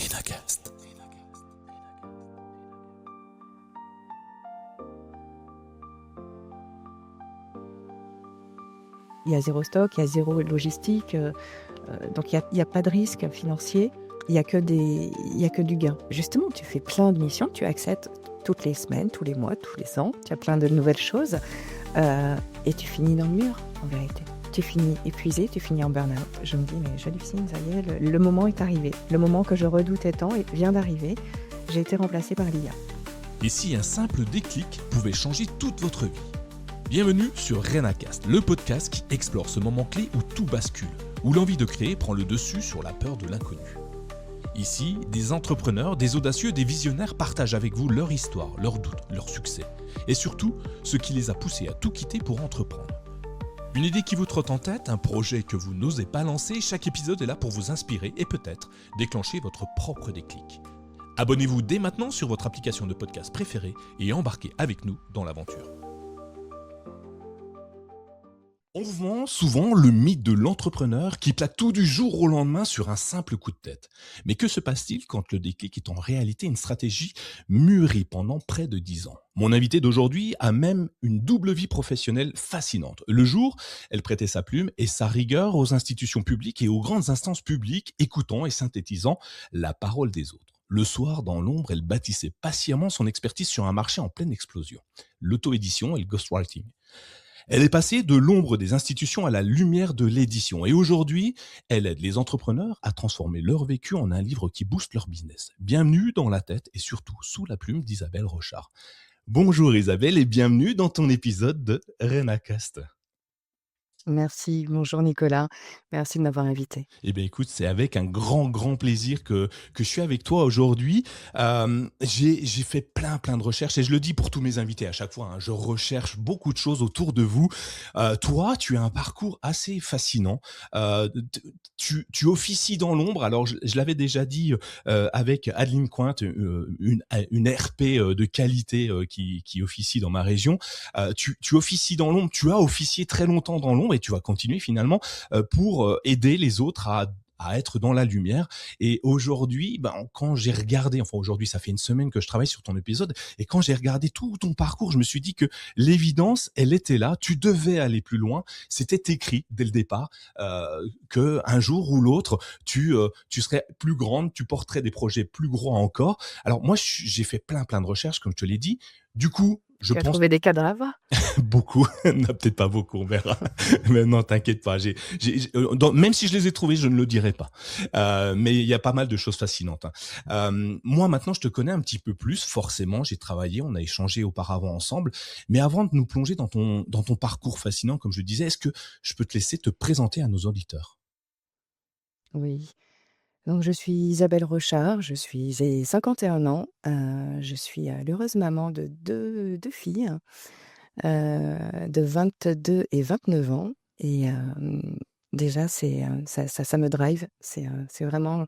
Renacast. Il y a zéro stock, il y a zéro logistique, donc il y a pas de risque financier. Il y a que du gain. Justement, tu fais plein de missions, tu acceptes toutes les semaines, tous les mois, tous les ans. Tu as plein de nouvelles choses, et tu finis dans le mur, en vérité. Tu finis épuisé, tu finis en burn-out. Je me dis, mais j'hallucine, ça y est, le moment est arrivé. Le moment que je redoutais tant vient d'arriver. J'ai été remplacée par l'IA. Et si un simple déclic pouvait changer toute votre vie? Bienvenue sur Renacast, le podcast qui explore ce moment clé où tout bascule, où l'envie de créer prend le dessus sur la peur de l'inconnu. Ici, des entrepreneurs, des audacieux, des visionnaires partagent avec vous leur histoire, leurs doutes, leurs succès, et surtout ce qui les a poussés à tout quitter pour entreprendre. Une idée qui vous trotte en tête, un projet que vous n'osez pas lancer, chaque épisode est là pour vous inspirer et peut-être déclencher votre propre déclic. Abonnez-vous dès maintenant sur votre application de podcast préférée et embarquez avec nous dans l'aventure. On vend souvent le mythe de l'entrepreneur qui plaque tout du jour au lendemain sur un simple coup de tête. Mais que se passe-t-il quand le déclic est en réalité une stratégie mûrie pendant près de 10 ans? Mon invitée d'aujourd'hui a même une double vie professionnelle fascinante. Le jour, elle prêtait sa plume et sa rigueur aux institutions publiques et aux grandes instances publiques, écoutant et synthétisant la parole des autres. Le soir, dans l'ombre, elle bâtissait patiemment son expertise sur un marché en pleine explosion, l'auto-édition et le ghostwriting. Elle est passée de l'ombre des institutions à la lumière de l'édition. Et aujourd'hui, elle aide les entrepreneurs à transformer leur vécu en un livre qui booste leur business. Bienvenue dans la tête et surtout sous la plume d'Isabelle Rochard. Bonjour Isabelle et bienvenue dans ton épisode de Renacast. Merci, bonjour Nicolas. Merci de m'avoir invitée. Eh bien écoute, c'est avec un grand plaisir que je suis avec toi aujourd'hui. J'ai fait plein de recherches et je le dis pour tous mes invités à chaque fois, hein, je recherche beaucoup de choses autour de vous. Toi, tu as un parcours assez fascinant. Tu officies dans l'ombre. Alors je l'avais déjà dit avec Adeline Cointe, une RP de qualité qui officie dans ma région. Tu officies dans l'ombre, tu as officié très longtemps dans l'ombre et tu vas continuer finalement pour aider les autres à être dans la lumière. Et aujourd'hui, quand j'ai regardé, enfin aujourd'hui, ça fait une semaine que je travaille sur ton épisode, et quand j'ai regardé tout ton parcours, je me suis dit que l'évidence, elle était là, tu devais aller plus loin, c'était écrit dès le départ, que un jour ou l'autre, tu serais plus grande, tu porterais des projets plus gros encore. Alors moi, j'ai fait plein de recherches, comme je te l'ai dit. Du coup, je Tu as pense trouvé des cadavres? beaucoup, non, peut-être pas beaucoup, on verra. Mais non, t'inquiète pas. Même si je les ai trouvés, je ne le dirai pas. Mais il y a pas mal de choses fascinantes, hein. Moi, maintenant, je te connais un petit peu plus. Forcément, j'ai travaillé, on a échangé auparavant ensemble. Mais avant de nous plonger dans ton parcours fascinant, comme je le disais, est-ce que je peux te laisser te présenter à nos auditeurs? Oui. Donc je suis Isabelle Rochard, j'ai 51 ans, je suis, l'heureuse maman de deux filles, de 22 et 29 ans et déjà ça me drive. C'est vraiment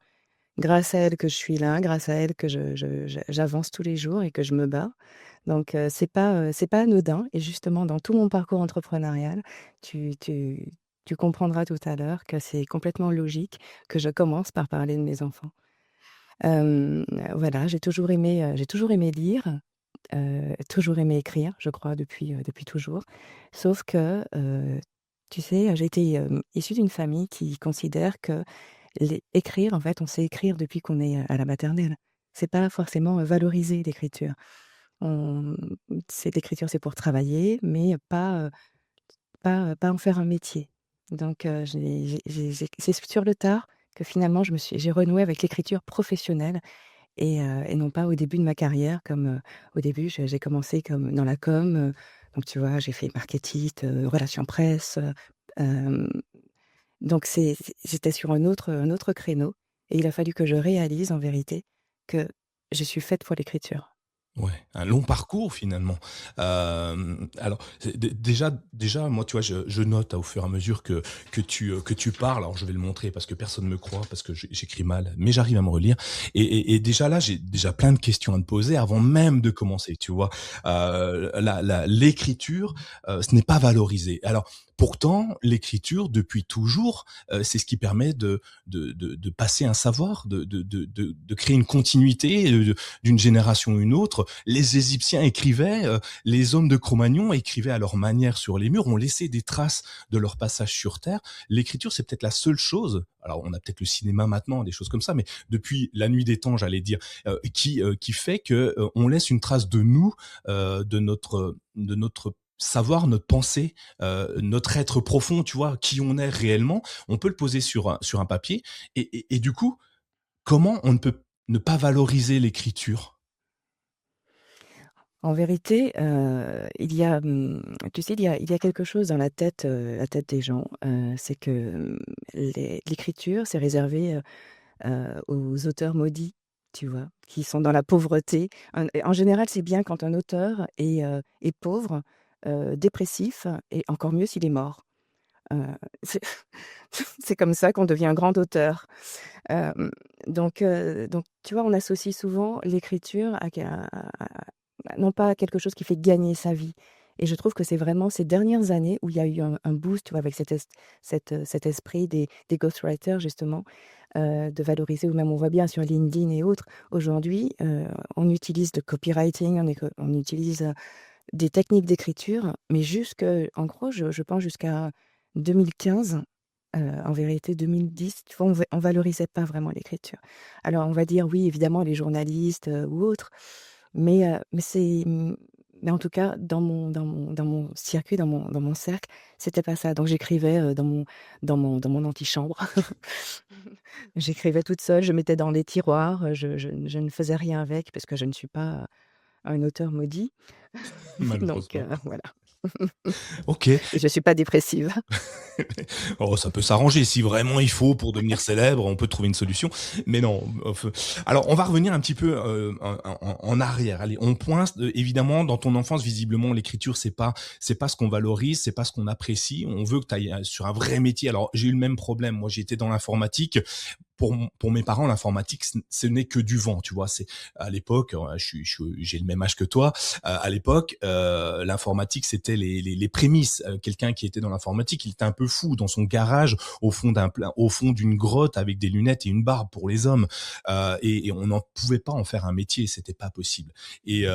grâce à elles que je suis là, grâce à elles que j'avance tous les jours et que je me bats. Donc c'est pas anodin et justement dans tout mon parcours entrepreneurial, tu tu tu comprendras tout à l'heure que c'est complètement logique que je commence par parler de mes enfants. Hem, voilà, j'ai toujours aimé lire, toujours aimé écrire, je crois depuis toujours. Sauf que, tu sais, j'ai été, issue d'une famille qui considère que écrire, en fait, on sait écrire depuis qu'on est à la maternelle. C'est pas forcément, valorisé l'écriture. On l'écriture, c'est pour travailler, mais pas en faire un métier. Donc c'est sur le tard que finalement j'ai renoué avec l'écriture professionnelle et non pas au début de ma carrière comme, au début j'ai commencé comme dans la com, donc tu vois, j'ai fait marketing, relations presse, hem, donc j'étais sur un autre créneau et il a fallu que je réalise en vérité que je suis faite pour l'écriture. Ouais, un long parcours finalement. Alors déjà moi tu vois je note au fur et à mesure que tu parles. Alors je vais le montrer parce que personne me croit, parce que j'écris mal, mais j'arrive à me relire et déjà là, j'ai déjà plein de questions à te poser avant même de commencer, tu vois? La l'écriture, ce n'est pas valorisé. Alors pourtant l'écriture depuis toujours, c'est ce qui permet de passer un savoir, de créer une continuité, d'une génération à une autre. Les Égyptiens écrivaient, les hommes de Cro-Magnon écrivaient à leur manière sur les murs, ont laissé des traces de leur passage sur Terre. L'écriture, c'est peut-être la seule chose, alors on a peut-être le cinéma maintenant, des choses comme ça, mais depuis la nuit des temps, j'allais dire, qui fait que on laisse une trace de nous, de notre savoir, notre pensée, notre être profond, tu vois, qui on est réellement. On peut le poser sur un papier et du coup, comment on ne peut ne pas valoriser l'écriture? En vérité, tu sais, il y a quelque chose dans la tête des gens, c'est que, l'écriture, c'est réservé, aux auteurs maudits, tu vois? Qui sont dans la pauvreté. En général, c'est bien quand un auteur est pauvre, dépressif et encore mieux s'il est mort. Heu, c'est c'est comme ça qu'on devient un grand auteur. Hem, donc tu vois, on associe souvent l'écriture non pas à quelque chose qui fait gagner sa vie et je trouve que c'est vraiment ces dernières années où il y a eu un boost, tu vois, avec cet esprit des ghostwriters justement, de valoriser ou même on voit bien sur LinkedIn et autres, aujourd'hui, on utilise le copywriting, on utilise, des techniques d'écriture, mais jusque en gros, je pense jusqu'à 2015, en vérité 2010, tu vois, on valorisait pas vraiment l'écriture. Alors on va dire oui, évidemment les journalistes, ou autres, mais en tout cas dans mon circuit, dans mon cercle, c'était pas ça. Donc j'écrivais, dans mon antichambre. J'écrivais toute seule, je mettais dans les tiroirs, je ne faisais rien avec parce que je ne suis pas un auteur maudit. Donc Malheureusement. voilà. OK. Et je suis pas dépressive. Oh, ça peut s'arranger. Si vraiment il faut pour devenir célèbre, on peut trouver une solution. Mais non, alors on va revenir un petit peu, en arrière. Allez, on pointe, évidemment dans ton enfance, visiblement l'écriture c'est pas ce qu'on valorise, c'est pas ce qu'on apprécie. On veut que tu ailles, sur un vrai métier. Alors j'ai eu le même problème. Moi, j'étais dans l'informatique. Pour mes parents, l'informatique, ce n'est que du vent, tu vois. C'est à l'époque, j'ai le même âge que toi. À l'époque, l'informatique, c'était les prémices. Quelqu'un qui était dans l'informatique, il était un peu fou dans son garage, au fond d'une grotte avec des lunettes et une barbe pour les hommes. Et on n'en pouvait pas en faire un métier, c'était pas possible. Et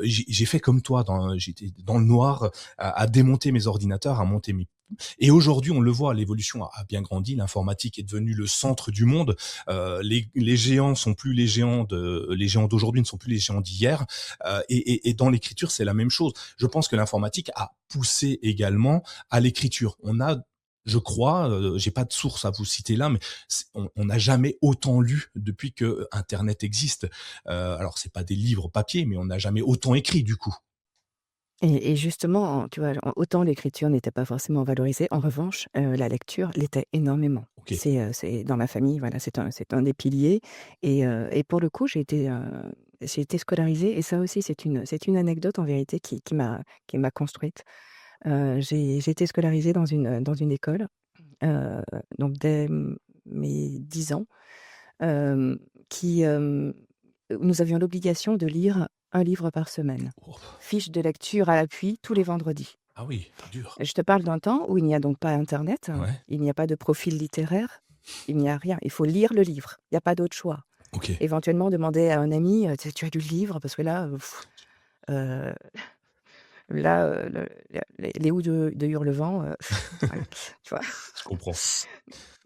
j'ai fait comme toi, j'étais dans le noir à démonter mes ordinateurs, à monter mes et aujourd'hui, on le voit, l'évolution a bien grandi. L'informatique est devenue le centre du monde. Les géants sont plus les géants d'aujourd'hui ne sont plus les géants d'hier. Et dans l'écriture, c'est la même chose. Je pense que l'informatique a poussé également à l'écriture. On a je crois, j'ai pas de source à vous citer là, mais on n'a jamais autant lu depuis que Internet existe. Alors c'est pas des livres papier, mais on n'a jamais autant écrit du coup. Et justement, tu vois, autant l'écriture n'était pas forcément valorisée, en revanche, la lecture l'était énormément. Ok. C'est dans ma famille, voilà, c'est un des piliers et pour le coup, j'ai été scolarisée et ça aussi, c'est une anecdote en vérité qui m'a construite. J'ai été scolarisée dans une école, heu, donc dès mes 10 ans, hem, qui, où nous avions l'obligation de lire un livre par semaine. Oh. Fiche de lecture à l'appui tous les vendredis. Ah oui, dur. Je te parle d'un temps où il n'y a donc pas internet, Ouais. il n'y a pas de profil littéraire, il n'y a rien. Il faut lire le livre, il y a pas d'autre choix. Ok. Éventuellement demander à un ami: «Tu as lu le livre?» parce que là, heu, là, les houes de Hurlevent, voilà, tu vois? Je comprends.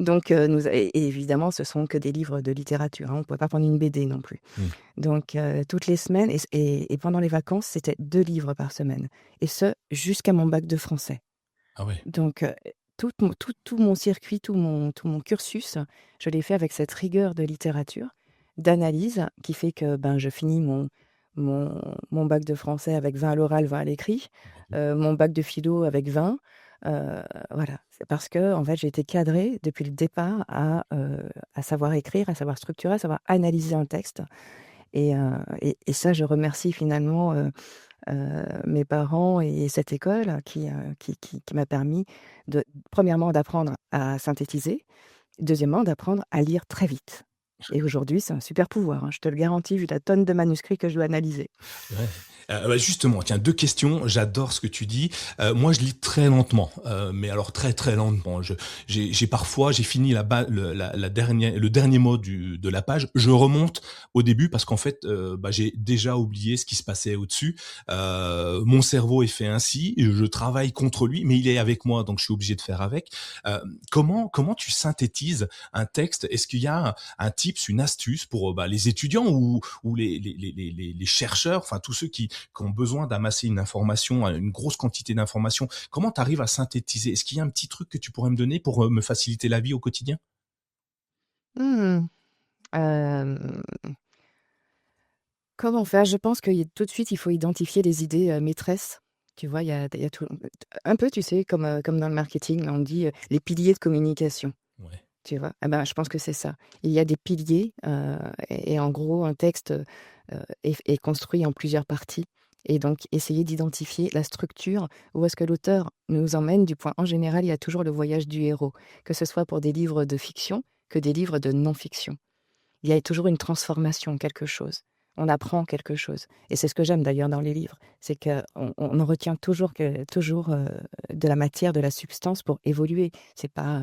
Donc nous et évidemment, ce sont que des livres de littérature, hein, on ne pouvait pas prendre une BD non plus. Hmm. Donc toutes les semaines et pendant les vacances, c'était 2 livres par semaine et ce, jusqu'à mon bac de français. Ah ouais. Donc tout mon circuit, tout mon cursus, je l'ai fait avec cette rigueur de littérature, d'analyse qui fait que, ben, je finis mon mon bac de français avec 20 à l'oral, 20 à l'écrit, Bravo. mon bac de philo avec 20, voilà. C'est parce que en fait, j'ai été cadrée depuis le départ à savoir écrire, à savoir structurer, à savoir analyser un texte Et ça, je remercie finalement, mes parents et cette école qui m'a permis de premièrement d'apprendre à synthétiser, deuxièmement d'apprendre à lire très vite. Et aujourd'hui, c'est un super pouvoir, hein, je te le garantis, vu la tonne de manuscrits que je dois analyser. Ouais. Bah, justement, tiens, 2 questions. J'adore ce que tu dis. Moi, je lis très lentement, mais alors très, très lentement. J'ai parfois j'ai fini le dernier mot de la page. Je remonte au début parce qu'en fait, bah, j'ai déjà oublié ce qui se passait au-dessus. Mon cerveau est fait ainsi, et je travaille contre lui, mais il est avec moi, donc je suis obligé de faire avec. Comment tu synthétises un texte? Est-ce qu'il y a un tips, une astuce pour, bah, les étudiants ou les chercheurs, enfin tous ceux qui ont besoin d'amasser une information, une grosse quantité d'informations. Comment tu arrives à synthétiser? Est-ce qu'il y a un petit truc que tu pourrais me donner pour me faciliter la vie au quotidien? Mmh. Hem, Comment faire? Je pense que tout de suite, il faut identifier les idées, maîtresses. Tu vois? Il y a tout un peu, tu sais, comme dans le marketing, là, on dit, les piliers de communication. Ouais. Tu vois? Ah ben, je pense que c'est ça. Il y a des piliers, et en gros, un texte, est construit en plusieurs parties et donc essayer d'identifier la structure, où est-ce que l'auteur nous emmène du point en général, il y a toujours le voyage du héros, que ce soit pour des livres de fiction que des livres de non-fiction. Il y a toujours une transformation, quelque chose. On apprend quelque chose et c'est ce que j'aime d'ailleurs dans les livres, c'est qu'on en retient toujours, de la matière, de la substance pour évoluer. C'est pas,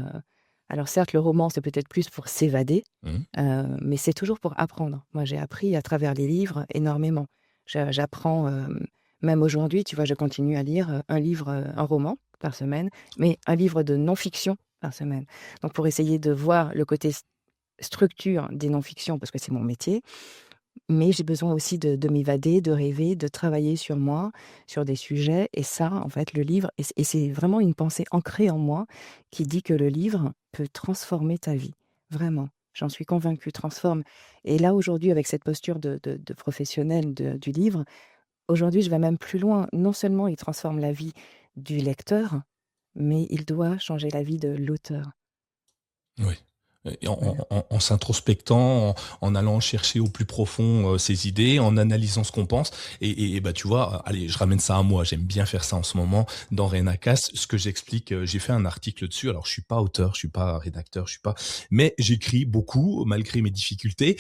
alors certes, le roman, c'est peut-être plus pour s'évader, Mmh. mais c'est toujours pour apprendre. Moi, j'ai appris à travers les livres énormément. J'apprends, même aujourd'hui, tu vois, je continue à lire, un roman par semaine, mais un livre de non-fiction par semaine. Donc pour essayer de voir le côté structure des non-fictions parce que c'est mon métier, mais j'ai besoin aussi de m'évader, de rêver, de travailler sur moi, sur des sujets et ça, en fait, le livre et c'est vraiment une pensée ancrée en moi qui dit que le livre peut transformer ta vie. Vraiment, j'en suis convaincue, transforme et là, aujourd'hui, avec cette posture de professionnelle du livre, aujourd'hui, je vais même plus loin. Non seulement il transforme la vie du lecteur, mais il doit changer la vie de l'auteur. Oui. Et Voilà. en s'introspectant, en allant chercher au plus profond, ses idées, en analysant ce qu'on pense et bah, tu vois, allez, je ramène ça à moi, j'aime bien faire ça en ce moment dans Rénacast. Ce que j'explique, j'ai fait un article dessus. Alors je suis pas auteur, je suis pas rédacteur, je suis pas mais j'écris beaucoup malgré mes difficultés,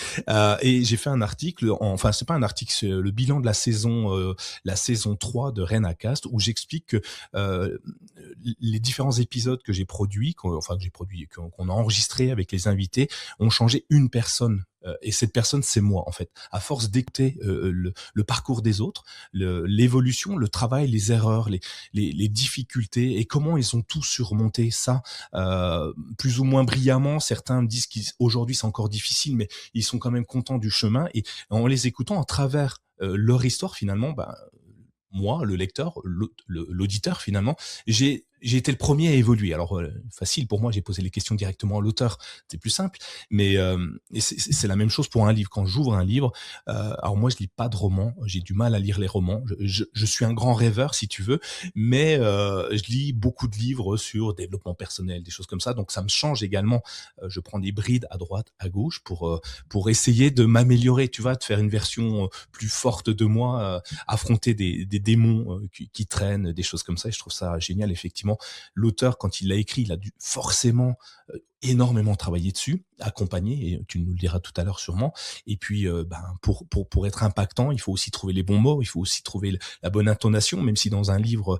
et j'ai fait un article enfin, c'est pas un article, c'est le bilan de la saison 3 de Rénacast où j'explique que, heu, les différents épisodes que j'ai produits, que j'ai produits, qu'on a enregistrés avec les invités, ont changé une personne. Et cette personne, c'est moi, en fait. À force d'écouter le parcours des autres, l'évolution, le travail, les erreurs, les difficultés et comment ils ont tout surmonté ça, plus ou moins brillamment. Certains me disent qu'aujourd'hui c'est encore difficile, mais ils sont quand même contents du chemin. Et en les écoutant à travers leur histoire, finalement, bah, moi, le lecteur, l'auditeur finalement, j'ai été le premier à évoluer. Alors, facile pour moi, j'ai posé les questions directement à l'auteur, c'est plus simple. Mais et c'est la même chose pour un livre. Quand j'ouvre un livre, alors moi je lis pas de romans, j'ai du mal à lire les romans. Je suis un grand rêveur si tu veux, mais je lis beaucoup de livres sur développement personnel, des choses comme ça. Donc ça me change également. Je prends des brides à droite, à gauche pour essayer de m'améliorer, tu vois, de faire une version plus forte de moi, affronter des démons qui traînent, des choses comme ça. Et je trouve ça génial, effectivement. L'auteur, quand il l'a écrit, il a dû forcément énormément travailler dessus, accompagner, et tu nous le diras tout à l'heure sûrement. Et puis, ben, pour être impactant, il faut aussi trouver les bons mots, il faut aussi trouver la bonne intonation, même si dans un livre,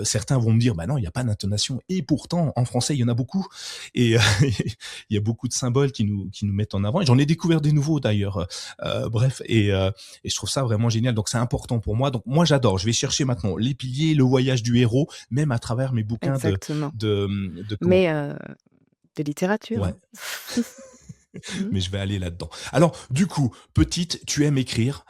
certains vont me dire, bah non, il n'y a pas d'intonation. Et pourtant, en français, il y en a beaucoup. Et il y a beaucoup de symboles qui nous mettent en avant. Et j'en ai découvert des nouveaux d'ailleurs. Bref, et je trouve ça vraiment génial. Donc c'est important pour moi. Donc moi j'adore. Je vais chercher maintenant les piliers, le voyage du héros, même à travers mes bouquins Exactement, de comment. mais de littérature, Ouais, hein. Mmh. mais je vais aller là-dedans. Alors du coup, petite, tu aimes écrire.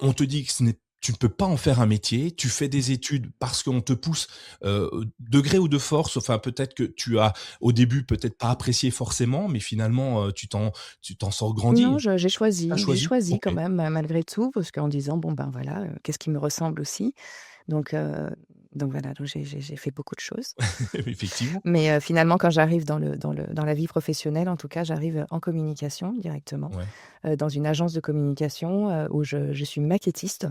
On te dit que tu ne peux pas en faire un métier. Tu fais des études parce qu'on te pousse, de gré ou de force. Enfin, peut-être que tu as, au début, peut-être pas apprécié forcément, mais finalement, tu t'en sors Non, grandi. je Tu as j'ai choisi? choisi quand OK. même, malgré tout, parce qu'en disant: «Bon, ben, voilà, qu'est-ce qui me ressemble aussi?» donc Donc voilà, donc j'ai fait beaucoup de choses. Effectivement. Mais finalement, quand j'arrive dans la vie professionnelle, en tout cas, j'arrive en communication directement, Ouais. dans une agence de communication, où je suis maquettiste,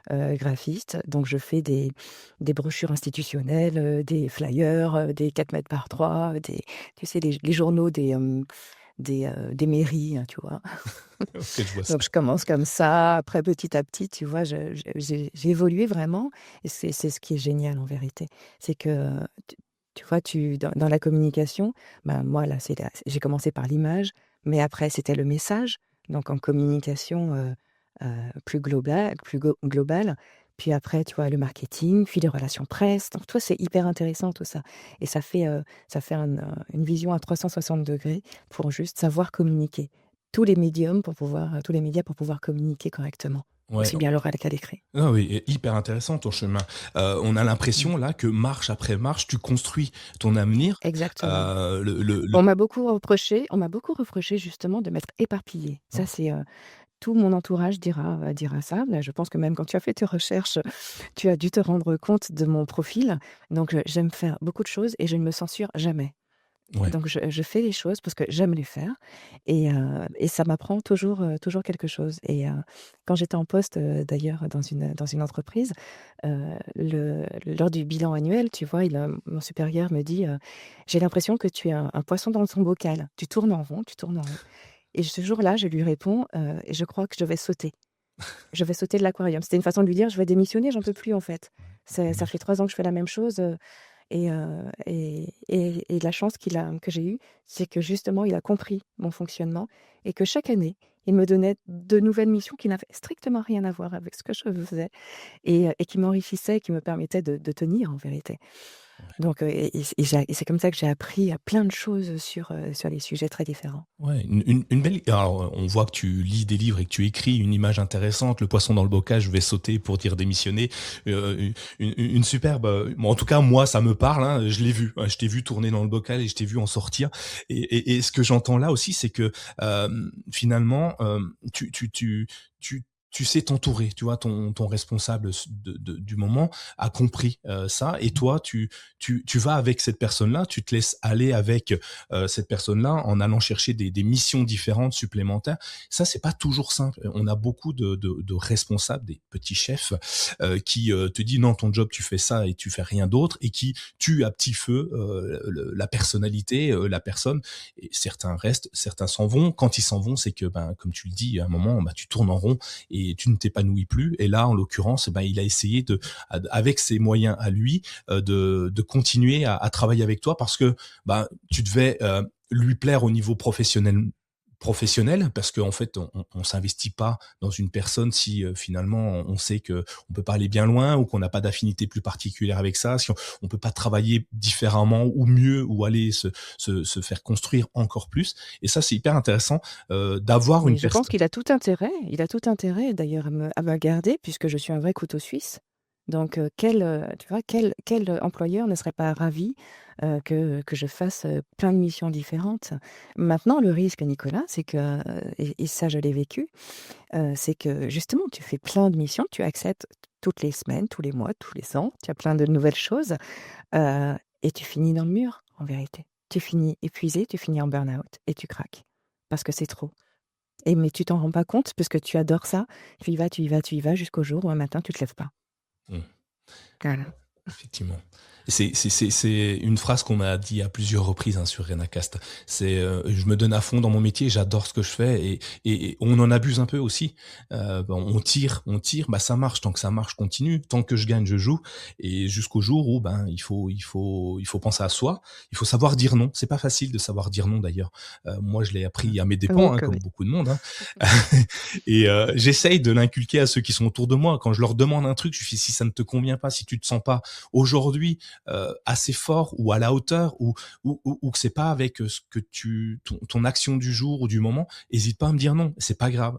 graphiste. Donc je fais des brochures institutionnelles, des flyers, des 4 mètres par 3, des tu sais, les journaux des mairies, hein, tu vois? OK, je vois ça. Donc je commence comme ça, après petit à petit, tu vois, j'ai évolué vraiment et c'est ce qui est génial en vérité. C'est que tu vois, dans la communication, ben, moi là, j'ai commencé par l'image, mais après c'était le message, donc en communication, plus globale. Puis après, tu vois, le marketing, puis les relations presse. Donc toi, c'est hyper intéressant tout ça et ça fait une vision à 360 degrés pour juste savoir communiquer. Tous les médias pour pouvoir communiquer correctement, Ouais. aussi bien à l'oral qu'à l'écrit. Ah oui, et hyper intéressant ton chemin. On a Mmh. l'impression là que marche après marche, tu construis ton avenir. Exactement. Le On m'a beaucoup reproché justement de m'être éparpillée. Ça, oh, c'est, tout mon entourage dira ça. Là, je pense que même quand tu as fait tes recherches, tu as dû te rendre compte de mon profil. Donc, j'aime faire beaucoup de choses et je ne me censure jamais. ouais, Donc je fais les choses parce que j'aime les faire et ça m'apprend toujours quelque chose et quand j'étais en poste, d'ailleurs dans une entreprise, lors du bilan annuel, tu vois, mon supérieur me dit, «J'ai l'impression que tu es un poisson dans son bocal. Tu tournes en rond, tu tournes en rond» et ce jour-là, je lui réponds, «Et je crois que je vais sauter. Je vais sauter de l'aquarium». C'était une façon de lui dire: «Je vais démissionner, j'en peux plus en fait. Ça fait 3 ans que je fais la même chose, et la chance que j'ai eue, c'est que justement, il a compris mon fonctionnement et que chaque année, il me donnait de nouvelles missions qui n'avaient strictement rien à voir avec ce que je faisais et qui m'enrichissaient et qui me permettaient de tenir en vérité. Donc et c'est comme ça que j'ai appris à plein de choses sur les sujets très différents. ouais, une belle. Alors, on voit que tu lis des livres et que tu écris une image intéressante. Le poisson dans le bocal, je vais sauter pour dire démissionner. Une superbe. Bon, en tout cas, moi, ça me parle. Hein, je l'ai vu. Hein, je t'ai vu tourner dans le bocal et je t'ai vu en sortir. Et ce que j'entends là aussi, c'est que finalement, tu tu sais t'entourer, tu vois, ton responsable du moment a compris ça, et toi, tu vas avec cette personne-là, tu te laisses aller avec cette personne-là en allant chercher des missions différentes, supplémentaires. Ça, c'est pas toujours simple. On a beaucoup de responsables, des petits chefs, qui te disent non, ton job, tu fais ça et tu fais rien d'autre, et qui tuent à petit feu la personnalité, la personne. Et certains restent, certains s'en vont. Quand ils s'en vont, c'est que, ben, comme tu le dis, à un moment, ben, tu tournes en rond et tu ne t'épanouis plus. Et là, en l'occurrence, ben, il a essayé avec ses moyens à lui, de continuer à travailler avec toi parce que ben, tu devais lui plaire au niveau professionnel, parce qu'en fait on s'investit pas dans une personne si finalement on sait que on peut pas aller bien loin ou qu'on n'a pas d'affinité plus particulière avec ça, si on peut pas travailler différemment ou mieux ou aller se faire construire encore plus. Et ça, c'est hyper intéressant d'avoir Mais une je pense personne. qu'il a tout intérêt d'ailleurs à me garder puisque je suis un vrai couteau suisse. Donc tu vois, quel employeur ne serait pas ravi, que je fasse, plein de missions différentes? Maintenant le risque, Nicolas, c'est que, et ça je l'ai vécu, c'est que justement tu fais plein de missions, tu acceptes toutes les semaines, tous les mois, tous les ans, tu as plein de nouvelles choses, et tu finis dans le mur, en vérité. Tu finis épuisé, tu finis en burn-out et tu craques parce que c'est trop. Mais tu t'en rends pas compte parce que tu adores ça. Tu y vas, tu y vas, tu y vas jusqu'au jour où un matin tu te lèves pas. Hmm. Voilà. Effectivement. C'est une phrase qu'on m'a dit à plusieurs reprises hein, sur Renacast. C'est je me donne à fond dans mon métier, j'adore ce que je fais, et on en abuse un peu aussi. Bon, on tire, bah ça marche, tant que ça marche, continue. Tant que je gagne, je joue, et jusqu'au jour où ben il faut penser à soi. Il faut savoir dire non. C'est pas facile de savoir dire non d'ailleurs. Moi, je l'ai appris à mes Oh dépens, hein, que comme oui. beaucoup de monde. Hein. Et j'essaye de l'inculquer à ceux qui sont autour de moi. Quand je leur demande un truc, je fais si ça ne te convient pas, si tu te sens pas aujourd'hui assez fort ou à la hauteur, ou que c'est pas avec ce que ton action du jour ou du moment, hésite pas à me dire non. C'est pas grave.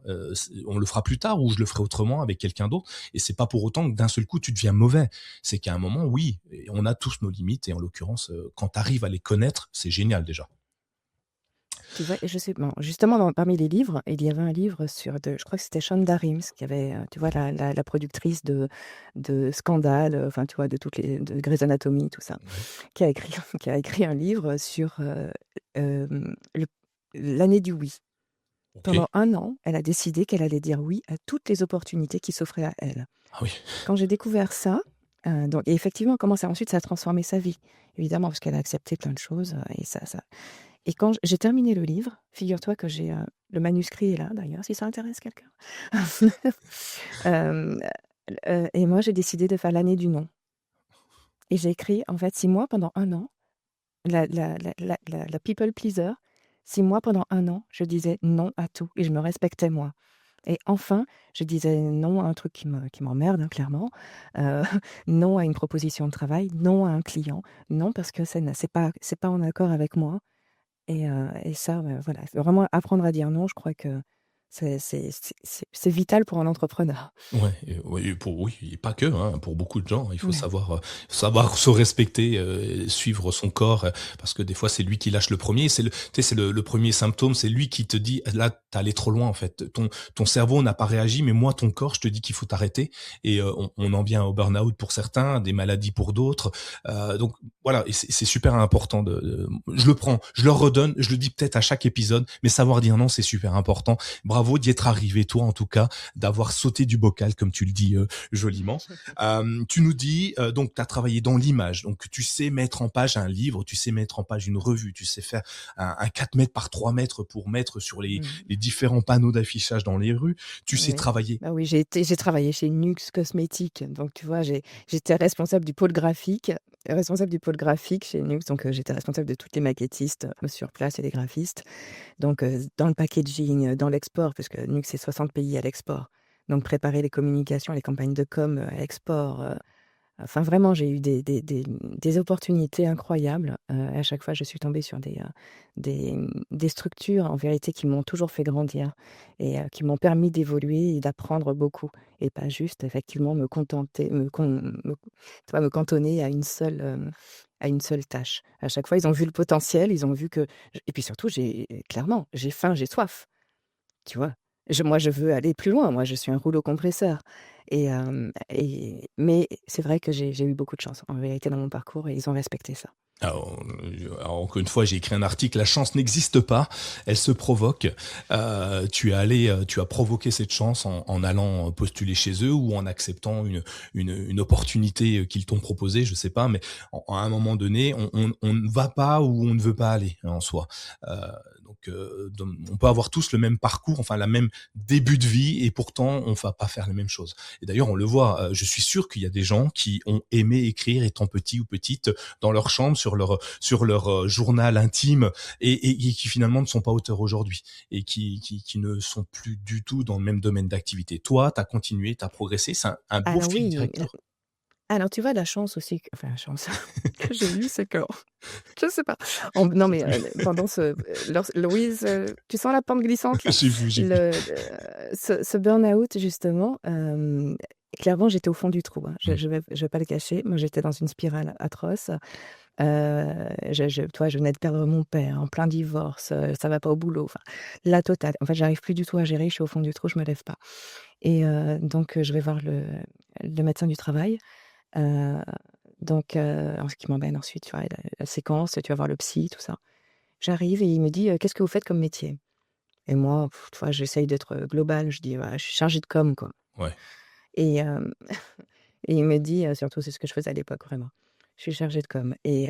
On le fera plus tard ou je le ferai autrement avec quelqu'un d'autre. Et c'est pas pour autant que d'un seul coup tu deviens mauvais. C'est qu'à un moment, oui, on a tous nos limites, et en l'occurrence, quand tu arrives à les connaître, c'est génial déjà. Tu vois? Et je sais bon, justement, parmi les livres, il y avait un livre je crois que c'était Shonda Rhimes qui avait, tu vois, la productrice de Scandale, enfin, tu vois, de Grey's Anatomy, tout ça, Ouais. qui a écrit qui a écrit un livre sur, le l'année du oui. OK. Pendant 1 an, elle a décidé qu'elle allait dire oui à toutes les opportunités qui s'offraient à elle. Ah oui. Quand j'ai découvert ça, donc et effectivement, comment ça ensuite ça a transformé sa vie, évidemment, parce qu'elle a accepté plein de choses, et ça et quand j'ai terminé le livre, figure-toi que le manuscrit est là d'ailleurs, si ça intéresse quelqu'un. Hem, et moi j'ai décidé de faire l'année du non et j'ai écrit en fait 6 mois pendant 1 an, la people pleaser, 6 mois pendant 1 an, je disais non à tout et je me respectais moi. Et enfin, je disais non à un truc qui m'emmerde, hein, clairement, heu, non à une proposition de travail, non à un client, non parce que c'est pas en accord avec moi et ça, voilà, il faut vraiment apprendre à dire non, je crois que c'est vital pour un entrepreneur. Ouais, oui, oui, et pas que, hein, pour beaucoup de gens, il faut Ouais. savoir se respecter, suivre son corps, parce que des fois, c'est lui qui lâche le premier. C'est le, tu sais, c'est le 1er symptôme, c'est lui qui te dit: «Là, tu allé trop loin, en fait. Ton cerveau n'a pas réagi, mais moi, ton corps, je te dis qu'il faut t'arrêter» et on en vient au burn-out pour certains, des maladies pour d'autres. Donc voilà, et c'est super important de je le prends, je le redonne, je le dis peut-être à chaque épisode, mais savoir dire non, c'est super important. Bravo d'y être arrivé, toi, en tout cas, d'avoir sauté du bocal, comme tu le dis joliment. Tu nous dis, donc, tu as travaillé dans l'image, donc tu sais mettre en page un livre, tu sais mettre en page une revue, tu sais faire un 4 mètres par 3 mètres pour mettre sur les Mmh. différents panneaux d'affichage dans les rues, tu sais Oui. travailler. Bah, oui, j'ai travaillé chez Nuxe Cosmétiques, donc tu vois, j'étais responsable du pôle graphique chez Nuxe, donc j'étais responsable de toutes les maquettistes, sur place et les graphistes. Donc dans le packaging, dans l'export, parce que Nuxe, c'est 60 pays à l'export. Donc préparer les communications, les campagnes de com, à l'export, enfin vraiment j'ai eu des opportunités incroyables. À chaque fois je suis tombée sur des structures en vérité qui m'ont toujours fait grandir et qui m'ont permis d'évoluer et d'apprendre beaucoup et pas juste effectivement me contenter me tu vois, me cantonner à une seule tâche. À chaque fois ils ont vu le potentiel, ils ont vu que et puis surtout clairement, j'ai faim, j'ai soif. Tu vois? Moi, je veux aller plus loin. Moi, je suis un rouleau compresseur mais c'est vrai que j'ai eu beaucoup de chance, en vérité, dans mon parcours et ils ont respecté ça. Alors, encore une fois, j'ai écrit un article, la chance n'existe pas, elle se provoque. Tu as provoqué cette chance en allant postuler chez eux ou en acceptant une opportunité qu'ils t'ont proposée, je sais pas, mais à un moment donné, on ne va pas où on ne veut pas aller, hein, en soi. On peut avoir tous le même parcours, enfin la même début de vie, et pourtant on va pas faire les mêmes choses. Et d'ailleurs, on le voit, je suis sûr qu'il y a des gens qui ont aimé écrire étant petit ou petite dans leur chambre, sur leur journal intime, et qui finalement ne sont pas auteurs aujourd'hui, et qui ne sont plus du tout dans le même domaine d'activité. Toi, tu as continué, tu as progressé, c'est un beau Alors fil oui, directeur. alors tu vois la chance aussi enfin la chance que j'ai eue, c'est que je sais pas, non mais pendant Louise, tu sens la pente glissante là? J'ai vu. Ce burn-out justement, clairement j'étais au fond du trou, hein. Mmh. Je vais pas le cacher. Moi j'étais dans une spirale atroce. Tu vois, je venais de perdre mon père, en plein divorce, ça va pas au boulot, enfin, la totale. En fait, j'arrive plus du tout à gérer, je suis au fond du trou, je me lève pas et donc je vais voir le médecin du travail, heu, ce qui m'emmène ensuite, tu vois, la séquence, tu vas voir le psy, tout ça. J'arrive et il me dit: «Qu'est-ce que vous faites comme métier?» Et moi, tu vois, j'essaye d'être, globale, je dis: «Bah, je suis chargée de com, quoi» Ouais. et et il me dit, surtout c'est ce que je faisais à l'époque vraiment. Je suis chargée de com et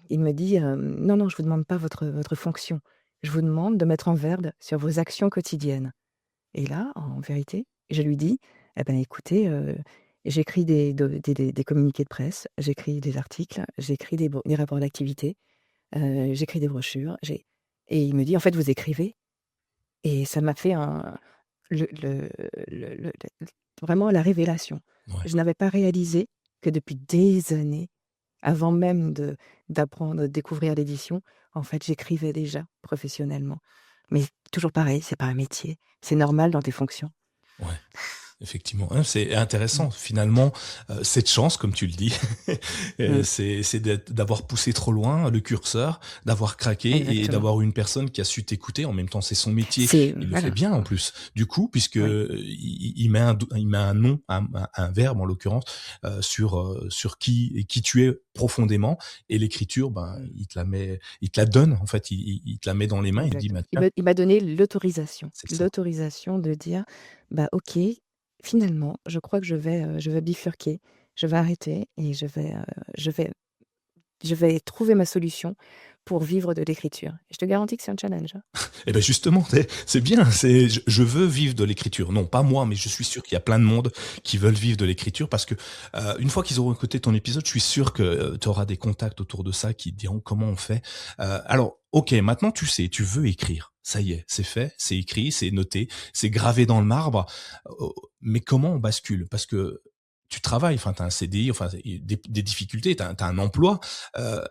il me dit, «Non, non, je vous demande pas votre fonction. Je vous demande de mettre en verde sur vos actions quotidiennes» et là, en vérité, je lui dis: «Eh ben, écoutez, j'écris des communiqués de presse, j'écris des articles, j'écris des rapports d'activité, j'écris des brochures, j'ai» et il me dit: «En fait, vous écrivez?» Et ça m'a fait le vraiment la révélation. Ouais. Je n'avais pas réalisé que depuis des années, avant même d'apprendre, de découvrir l'édition, en fait, j'écrivais déjà professionnellement. Mais toujours pareil, c'est pas un métier, c'est normal dans tes fonctions. Ouais. Effectivement, hein, c'est intéressant finalement, cette chance comme tu le dis, Mmh. c'est d'avoir poussé trop loin le curseur, d'avoir craqué et Exactement. d'avoir une personne qui a su t'écouter. En même temps, c'est son métier, C'est il le fait voilà, bien en plus. Du coup, puisque, oui. il met il met un nom, un verbe en l'occurrence, sur qui tu es profondément et l'écriture, ben, Mmh. il te la donne en fait, il te la met dans les mains, il te dit: Exactement. «Bah, tiens». Il m'a donné l'autorisation. C'est ça. L'autorisation de dire: «Bah, OK, finalement, je crois que je vais bifurquer, je vais arrêter et je vais je vais trouver ma solution pour vivre de l'écriture». Je te garantis que c'est un challenge, hein. Eh ben justement, c'est bien. C'est je veux vivre de l'écriture. Non, pas moi, mais je suis sûr qu'il y a plein de monde qui veulent vivre de l'écriture parce que une fois qu'ils auront écouté ton épisode, je suis sûr que tu auras des contacts autour de ça qui te diront comment on fait. Alors, ok, maintenant tu sais, tu veux écrire. Ça y est, c'est fait, c'est écrit, c'est noté, c'est gravé dans le marbre. Mais comment on bascule? Parce que tu travailles, enfin, tu as un CDI, enfin, des difficultés, tu as, un emploi. Euh,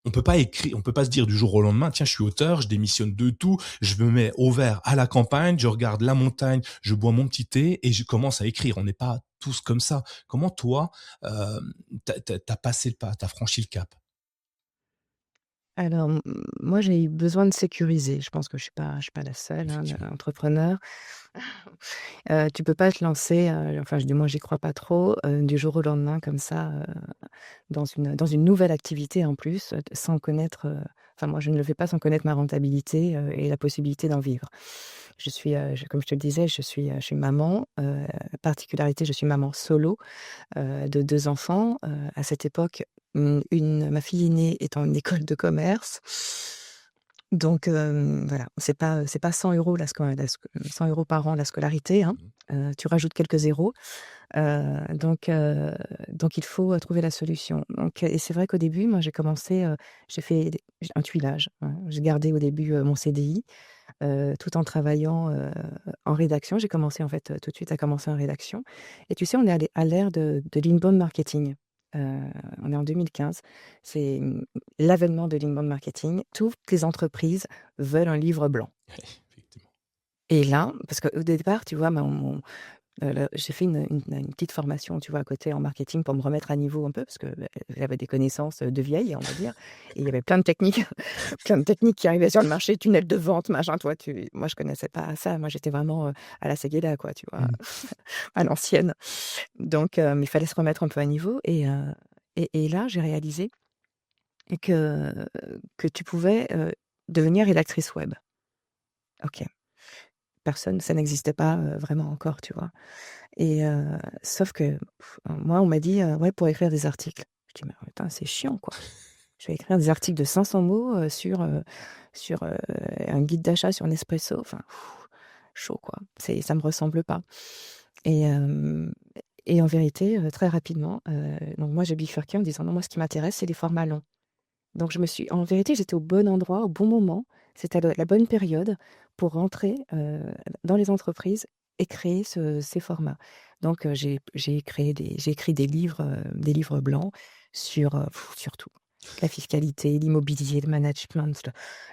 on peut pas se dire du jour au lendemain, tiens, je suis auteur, je démissionne de tout, je me mets au vert à la campagne, je regarde la montagne, je bois mon petit thé et je commence à écrire. On n'est pas tous comme ça. Comment toi, t'as passé le pas, t'as franchi le cap? Alors, moi, j'ai eu besoin de sécuriser. Je pense que je suis pas la seule, hein, Effectivement. entrepreneur. Tu peux pas te lancer, enfin, du moins, j'y crois pas trop, du jour au lendemain comme ça, dans une nouvelle activité en plus, sans connaître, enfin, moi, je ne le fais pas sans connaître ma rentabilité, et la possibilité d'en vivre. Comme je te le disais, je suis maman, particularité, je suis maman solo, de 2 enfants. À cette époque, ma fille aînée est en école de commerce. Donc voilà, c'est pas 100 € la sco 100 € par an la scolarité, hein. Mmh. Tu rajoutes quelques zéros, donc il faut, trouver la solution. Donc et c'est vrai qu'au début, moi, j'ai fait un tuilage, hein. J'ai gardé au début, mon CDI, tout en travaillant, en rédaction. J'ai commencé en fait, tout de suite à commencer en rédaction et tu sais, on est à l'ère de l'inbound marketing. Heu, on est en 2015. C'est, l'avènement de l'inbound marketing. Toutes les entreprises veulent un livre blanc Effectivement. et là parce qu'au départ, tu vois, le j'ai fait une petite formation, tu vois, à côté en marketing pour me remettre à niveau un peu parce que, j'avais des connaissances, de vieille, on va dire et il y avait plein de techniques plein de techniques qui arrivaient sur le marché, tunnel de vente, machin, toi, moi, je connaissais pas ça. Moi, j'étais vraiment, à la Seguela, quoi, tu vois? Mmh. À l'ancienne. Donc il fallait se remettre un peu à niveau et là, j'ai réalisé que tu pouvais, devenir rédactrice web. OK. Ça n'existait pas, vraiment encore, tu vois? Et sauf que moi, on m'a dit, «Ouais, pour écrire des articles». Je dis: «Mais attends, c'est chiant, quoi. Je vais écrire des articles de 500 mots, sur, un guide d'achat sur Nespresso, enfin, chaud, quoi. Ça me ressemble pas». Et en vérité, très rapidement, donc moi, j'ai bifurqué en me disant: «Non, moi, ce qui m'intéresse, c'est les formats longs». Donc en vérité, j'étais au bon endroit, au bon moment. C'était la bonne période pour rentrer, dans les entreprises et créer ces formats. Donc j'ai écrit des livres blancs sur tout. La fiscalité, l'immobilier, le management,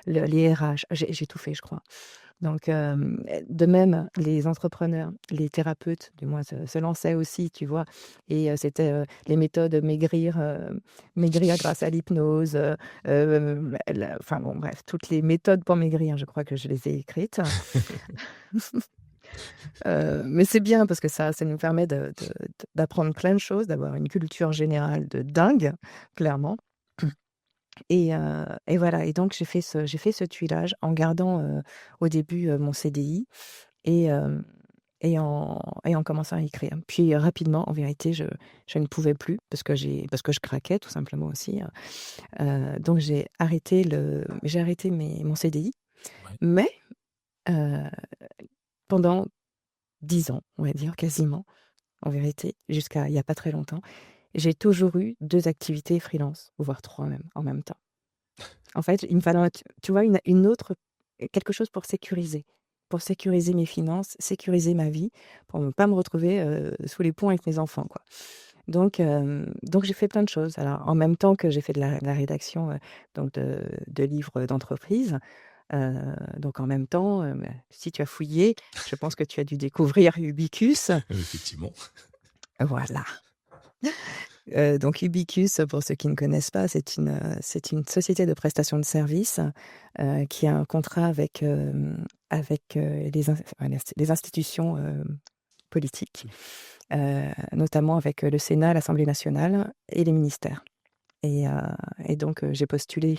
les RH, j'ai tout fait, je crois. Donc de même, les entrepreneurs, les thérapeutes, du moins se lançaient aussi, tu vois? Et c'était, les méthodes maigrir grâce à l'hypnose, la enfin bon bref, toutes les méthodes pour maigrir, je crois que je les ai écrites. Mais c'est bien parce que ça nous permet d'apprendre plein de choses, d'avoir une culture générale de dingue, clairement. Et voilà et donc j'ai fait ce tuilage en gardant, au début, mon CDI et hem et en commençant à écrire. Puis, rapidement, en vérité, je ne pouvais plus parce que je craquais tout simplement aussi, donc j'ai arrêté mon CDI, Ouais. mais heu, pendant 10 ans, on va dire quasiment, en vérité, jusqu'à il y a pas très longtemps, j'ai toujours eu 2 activités freelance, voire 3 même, en même temps. En fait, il me fallait tu vois une autre quelque chose pour sécuriser mes finances, sécuriser ma vie, pour ne pas me retrouver, sous les ponts avec mes enfants, quoi. Donc j'ai fait plein de choses. Alors en même temps que j'ai fait de la rédaction, donc de livres d'entreprise, Donc en même temps, si tu as fouillé, je pense que tu as dû découvrir Ubicus. Effectivement. Voilà. Donc Ubicus, pour ceux qui ne connaissent pas, c'est une société de prestation de services, qui a un contrat avec les institutions, politiques, notamment avec, le Sénat, l'Assemblée nationale et les ministères. Et heu donc j'ai postulé,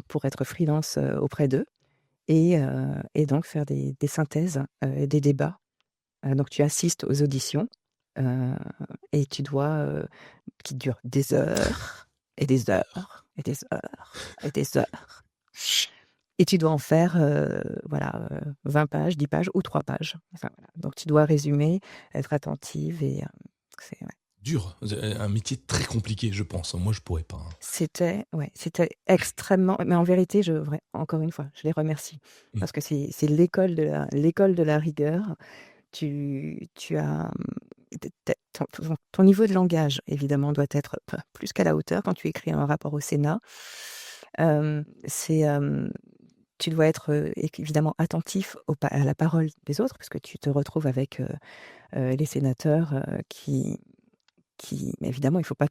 pour être freelance, auprès d'eux et donc faire des synthèses, des débats. Donc tu assistes aux auditions, heu et tu dois, qui durent des heures et des heures et des heures et des heures et tu dois en faire, voilà, 20 pages, 10 pages ou 3 pages. Enfin voilà, donc tu dois résumer, être attentive et c'est ouais. Dur, un métier très compliqué, je pense. Moi, je pourrais pas, hein. C'était extrêmement mais en vérité, encore une fois, je les remercie Mmh. parce que c'est l'école de la rigueur. Tu as, ton niveau de langage, évidemment, doit être plus qu'à la hauteur quand tu écris un rapport au Sénat. Hem, c'est, hem, Tu dois être, évidemment attentif à la parole des autres, parce que tu te retrouves avec, les sénateurs, qui évidemment, il faut pas,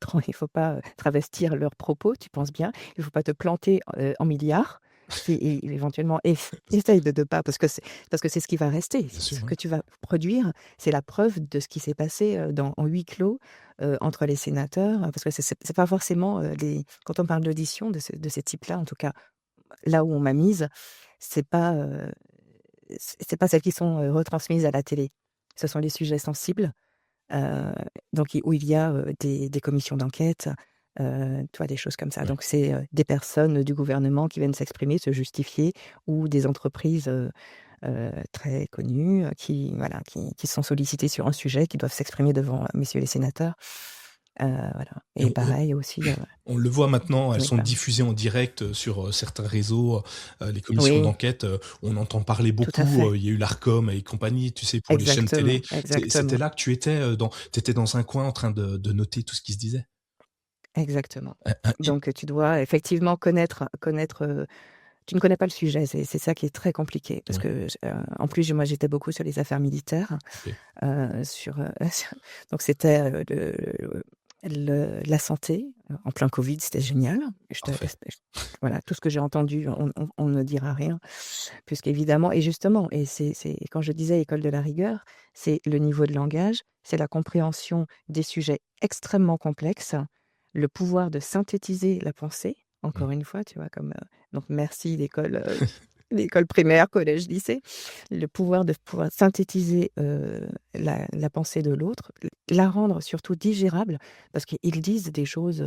travestir leurs propos, tu penses bien. Il faut pas te planter, en milliards. C'est et éventuellement essaye de pas parce que c'est ce qui va rester. Bien Ce sûr, ouais. que tu vas produire, c'est la preuve de ce qui s'est passé, en huis clos, entre les sénateurs, parce que c'est pas forcément, les quand on parle d'audition de ces types-là, en tout cas, là où on m'a mise, c'est pas, c'est pas celles qui sont, retransmises à la télé. Ce sont les sujets sensibles. Heu, donc où il y a, des commissions d'enquête, tu vois? Des choses comme ça. Ouais. Donc c'est, des personnes du gouvernement qui viennent s'exprimer, se justifier ou des entreprises, très connues, qui voilà, qui sont sollicitées sur un sujet, qui doivent s'exprimer devant, messieurs les sénateurs. Voilà Et et pareil aussi, on le voit maintenant, elles oui, sont pardon. diffusées en direct, sur, certains réseaux, les commissions Oui, d'enquête, on entend parler tout à beaucoup, fait. il y a eu l'Arcom et compagnie, tu sais, pour les chaînes Exactement, télé. C'était exactement, là que tu étais, tu étais dans un coin en train de noter tout ce qui se disait? exactement. Et Donc tu dois effectivement connaître. Tu ne connais pas le sujet, c'est ça qui est très compliqué parce ouais, que en plus, moi, j'étais beaucoup sur les affaires militaires, OK. donc c'était, la santé, en plein covid, c'était génial. Je te Parfait. Voilà, tout ce que j'ai entendu, on ne dira rien puisqu'évidemment et justement et c'est quand je disais école de la rigueur, c'est le niveau de langage, c'est la compréhension des sujets extrêmement complexes, le pouvoir de synthétiser la pensée, Mmh. encore une fois, tu vois? Donc merci l'école primaire, collège, lycée. Le pouvoir de pouvoir synthétiser, la pensée de l'autre, la rendre surtout digérable parce qu'ils disent des choses,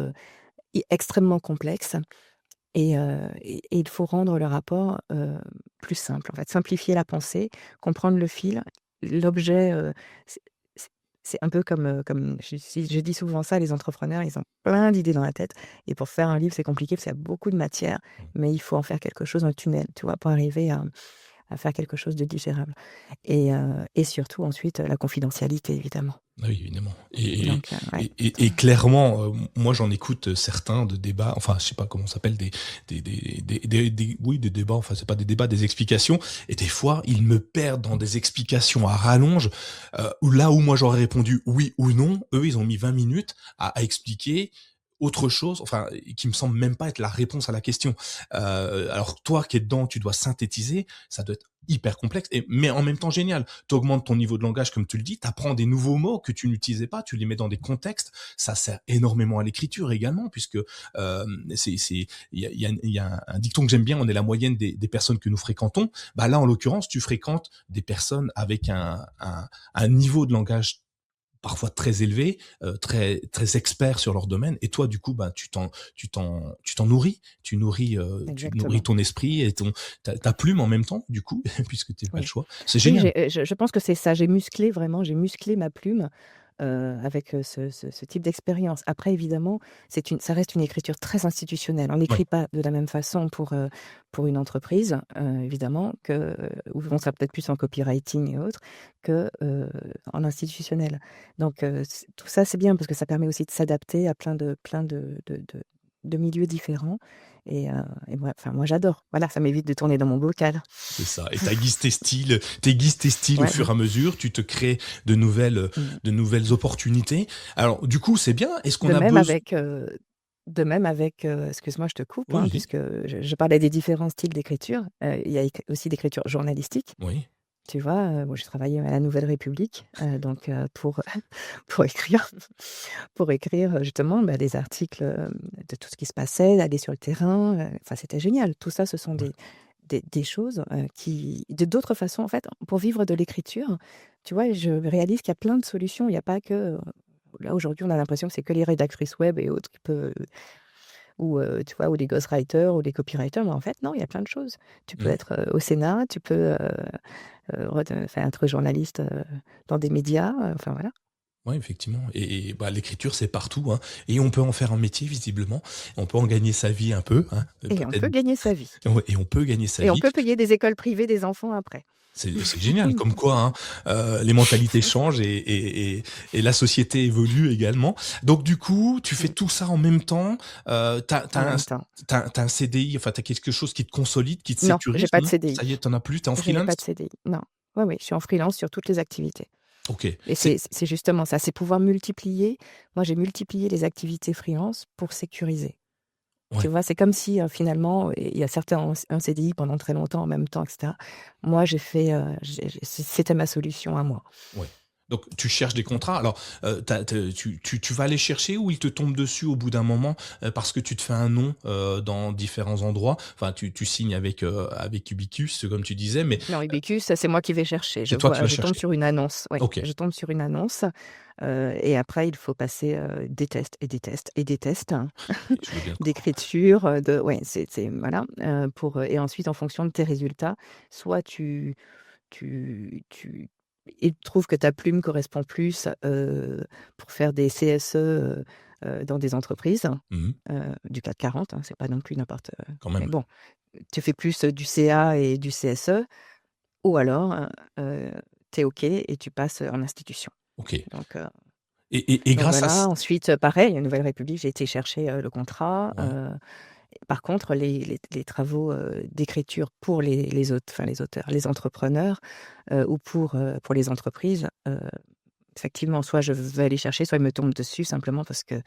extrêmement complexes et il faut rendre le rapport, plus simple, en fait. Simplifier la pensée, comprendre le fil, l'objet, c'est c'est c'est un peu comme je dis souvent ça, les entrepreneurs, ils ont plein d'idées dans la tête et pour faire un livre, c'est compliqué parce qu'il y a beaucoup de matière, mais il faut en faire quelque chose, un tunnel, tu vois? Pour arriver à faire quelque chose de digérable et surtout ensuite, la confidentialité évidemment. Ah oui, évidemment. Et Donc ouais. clairement, moi, j'en écoute certains de débats, enfin, je sais pas comment ça s'appelle, oui, des débats, enfin, c'est pas des débats, des explications. Et des fois, ils me perdent dans des explications à rallonge, où là où moi j'aurais répondu oui ou non, eux, ils ont mis 20 minutes à expliquer autre chose, enfin, qui me semble même pas être la réponse à la question. Alors toi qui es dedans, tu dois synthétiser, ça doit être hyper complexe, mais en même temps génial. Tu augmentes ton niveau de langage, comme tu le dis, tu apprends des nouveaux mots que tu n'utilisais pas, tu les mets dans des contextes. Ça sert énormément à l'écriture également, puisque il y a un dicton que j'aime bien, on est la moyenne des personnes que nous fréquentons. Bah là, en l'occurrence, tu fréquentes des personnes avec un niveau de langage parfois très élevés, très très experts sur leur domaine. Et toi, du coup, bah, tu t'en nourris. Tu nourris Exactement. ton esprit et ta plume en même temps, du coup, puisque tu pas le Oui. choix. C'est Oui, génial. je pense que c'est ça. J'ai musclé ma plume, avec, ce type d'expérience. Après évidemment, ça reste une écriture très institutionnelle. On Ouais. n'écrit pas de la même façon pour une entreprise, évidemment que où on sera peut-être plus en copywriting et autres que, en institutionnel. Donc, tout ça, c'est bien parce que ça permet aussi de s'adapter à plein de milieux différents et moi j'adore. Voilà, ça m'évite de tourner dans mon bocal. C'est ça. Et t'aiguises tes styles au Ouais, fur et à mesure, tu te crées mmh. de nouvelles opportunités. Alors, du coup, c'est bien. Est-ce qu'on De a même besoin... avec, de même avec, excuse-moi, je te coupe, hein, Oui, puisque je parlais des différents styles d'écriture. Il y a aussi l'écriture journalistique. oui, Tu vois? Moi, j'ai travaillé à la Nouvelle République, donc pour pour écrire pour écrire, justement, des articles, de tout ce qui se passait, d'aller sur le terrain, enfin, c'était génial. Tout ça, ce sont ouais, des choses, qui de d'autres façons, en fait, pour vivre de l'écriture, tu vois? Je réalise qu'il y a plein de solutions. Il y a pas que, là, aujourd'hui, on a l'impression que c'est que les rédactrices web et autres qui peuvent ou, tu vois? Ou les ghostwriters ou les copywriters, mais en fait, non, il y a plein de choses. Tu peux mmh. être, au Sénat, tu peux, red enfin, être journaliste, dans des médias, enfin, voilà. Ouais, effectivement. Bah, l'écriture, c'est partout, hein. Et on peut en faire un métier, visiblement. On peut en gagner sa vie un peu, hein. Et on Peut-être. peut gagner sa vie. Ouais, et on peut gagner sa Et on vie. peut payer des écoles privées des enfants après. C'est génial, comme quoi, hein, les mentalités changent et la société évolue également. Donc du coup, tu fais Mmh. tout ça en même temps. T'as En as un même temps. t'as un CDI, enfin, t'as quelque chose qui te consolide, qui te Non, j'ai sécurise, pas de non? Ça y est, CDI. tu as plus, tu es en Je n'ai pas freelance? de CDI, non. Oui, oui, je suis en freelance sur toutes les activités OK. et C'est c'est justement ça, c'est pouvoir multiplier. Moi, j'ai multiplié les activités freelance pour sécuriser. Tu Ouais, vois? C'est comme si, finalement, il y a certains ont un CDI pendant très longtemps en même temps et cetera. Moi, j'ai fait, c'était ma solution à moi. ouais. Donc tu cherches des contrats. Alors, tu vas aller chercher ou ils te tombent dessus au bout d'un moment, parce que tu te fais un nom, dans différents endroits? Enfin, tu signes avec Ubicus, comme tu disais, mais Non, Ubicus, ça, c'est moi qui vais chercher. c'est toi qui vas Je tombe chercher? sur une annonce, ouais, OK. je tombe sur une annonce, et après il faut passer, des tests et des tests et des tests, hein, Je veux bien te croire. d'écriture, de ouais, c'est voilà, pour, et ensuite en fonction de tes résultats, soit tu ils trouvent que ta plume correspond plus, pour faire des CSE, dans des entreprises, Mmh. du CAC 40, hein, c'est pas non plus n'importe, Quand mais même. bon, tu fais plus, du CA et du CSE ou alors, tu es OK et tu passes, en institution. OK. Donc Et donc grâce à voilà. ç Ensuite, pareil, Nouvelle République, j'ai été chercher, le contrat, ouais, par contre les travaux, d'écriture pour les auteurs, les entrepreneurs, ou pour les entreprises, effectivement, soit je vais aller chercher, soit ils me tombent dessus simplement parce que,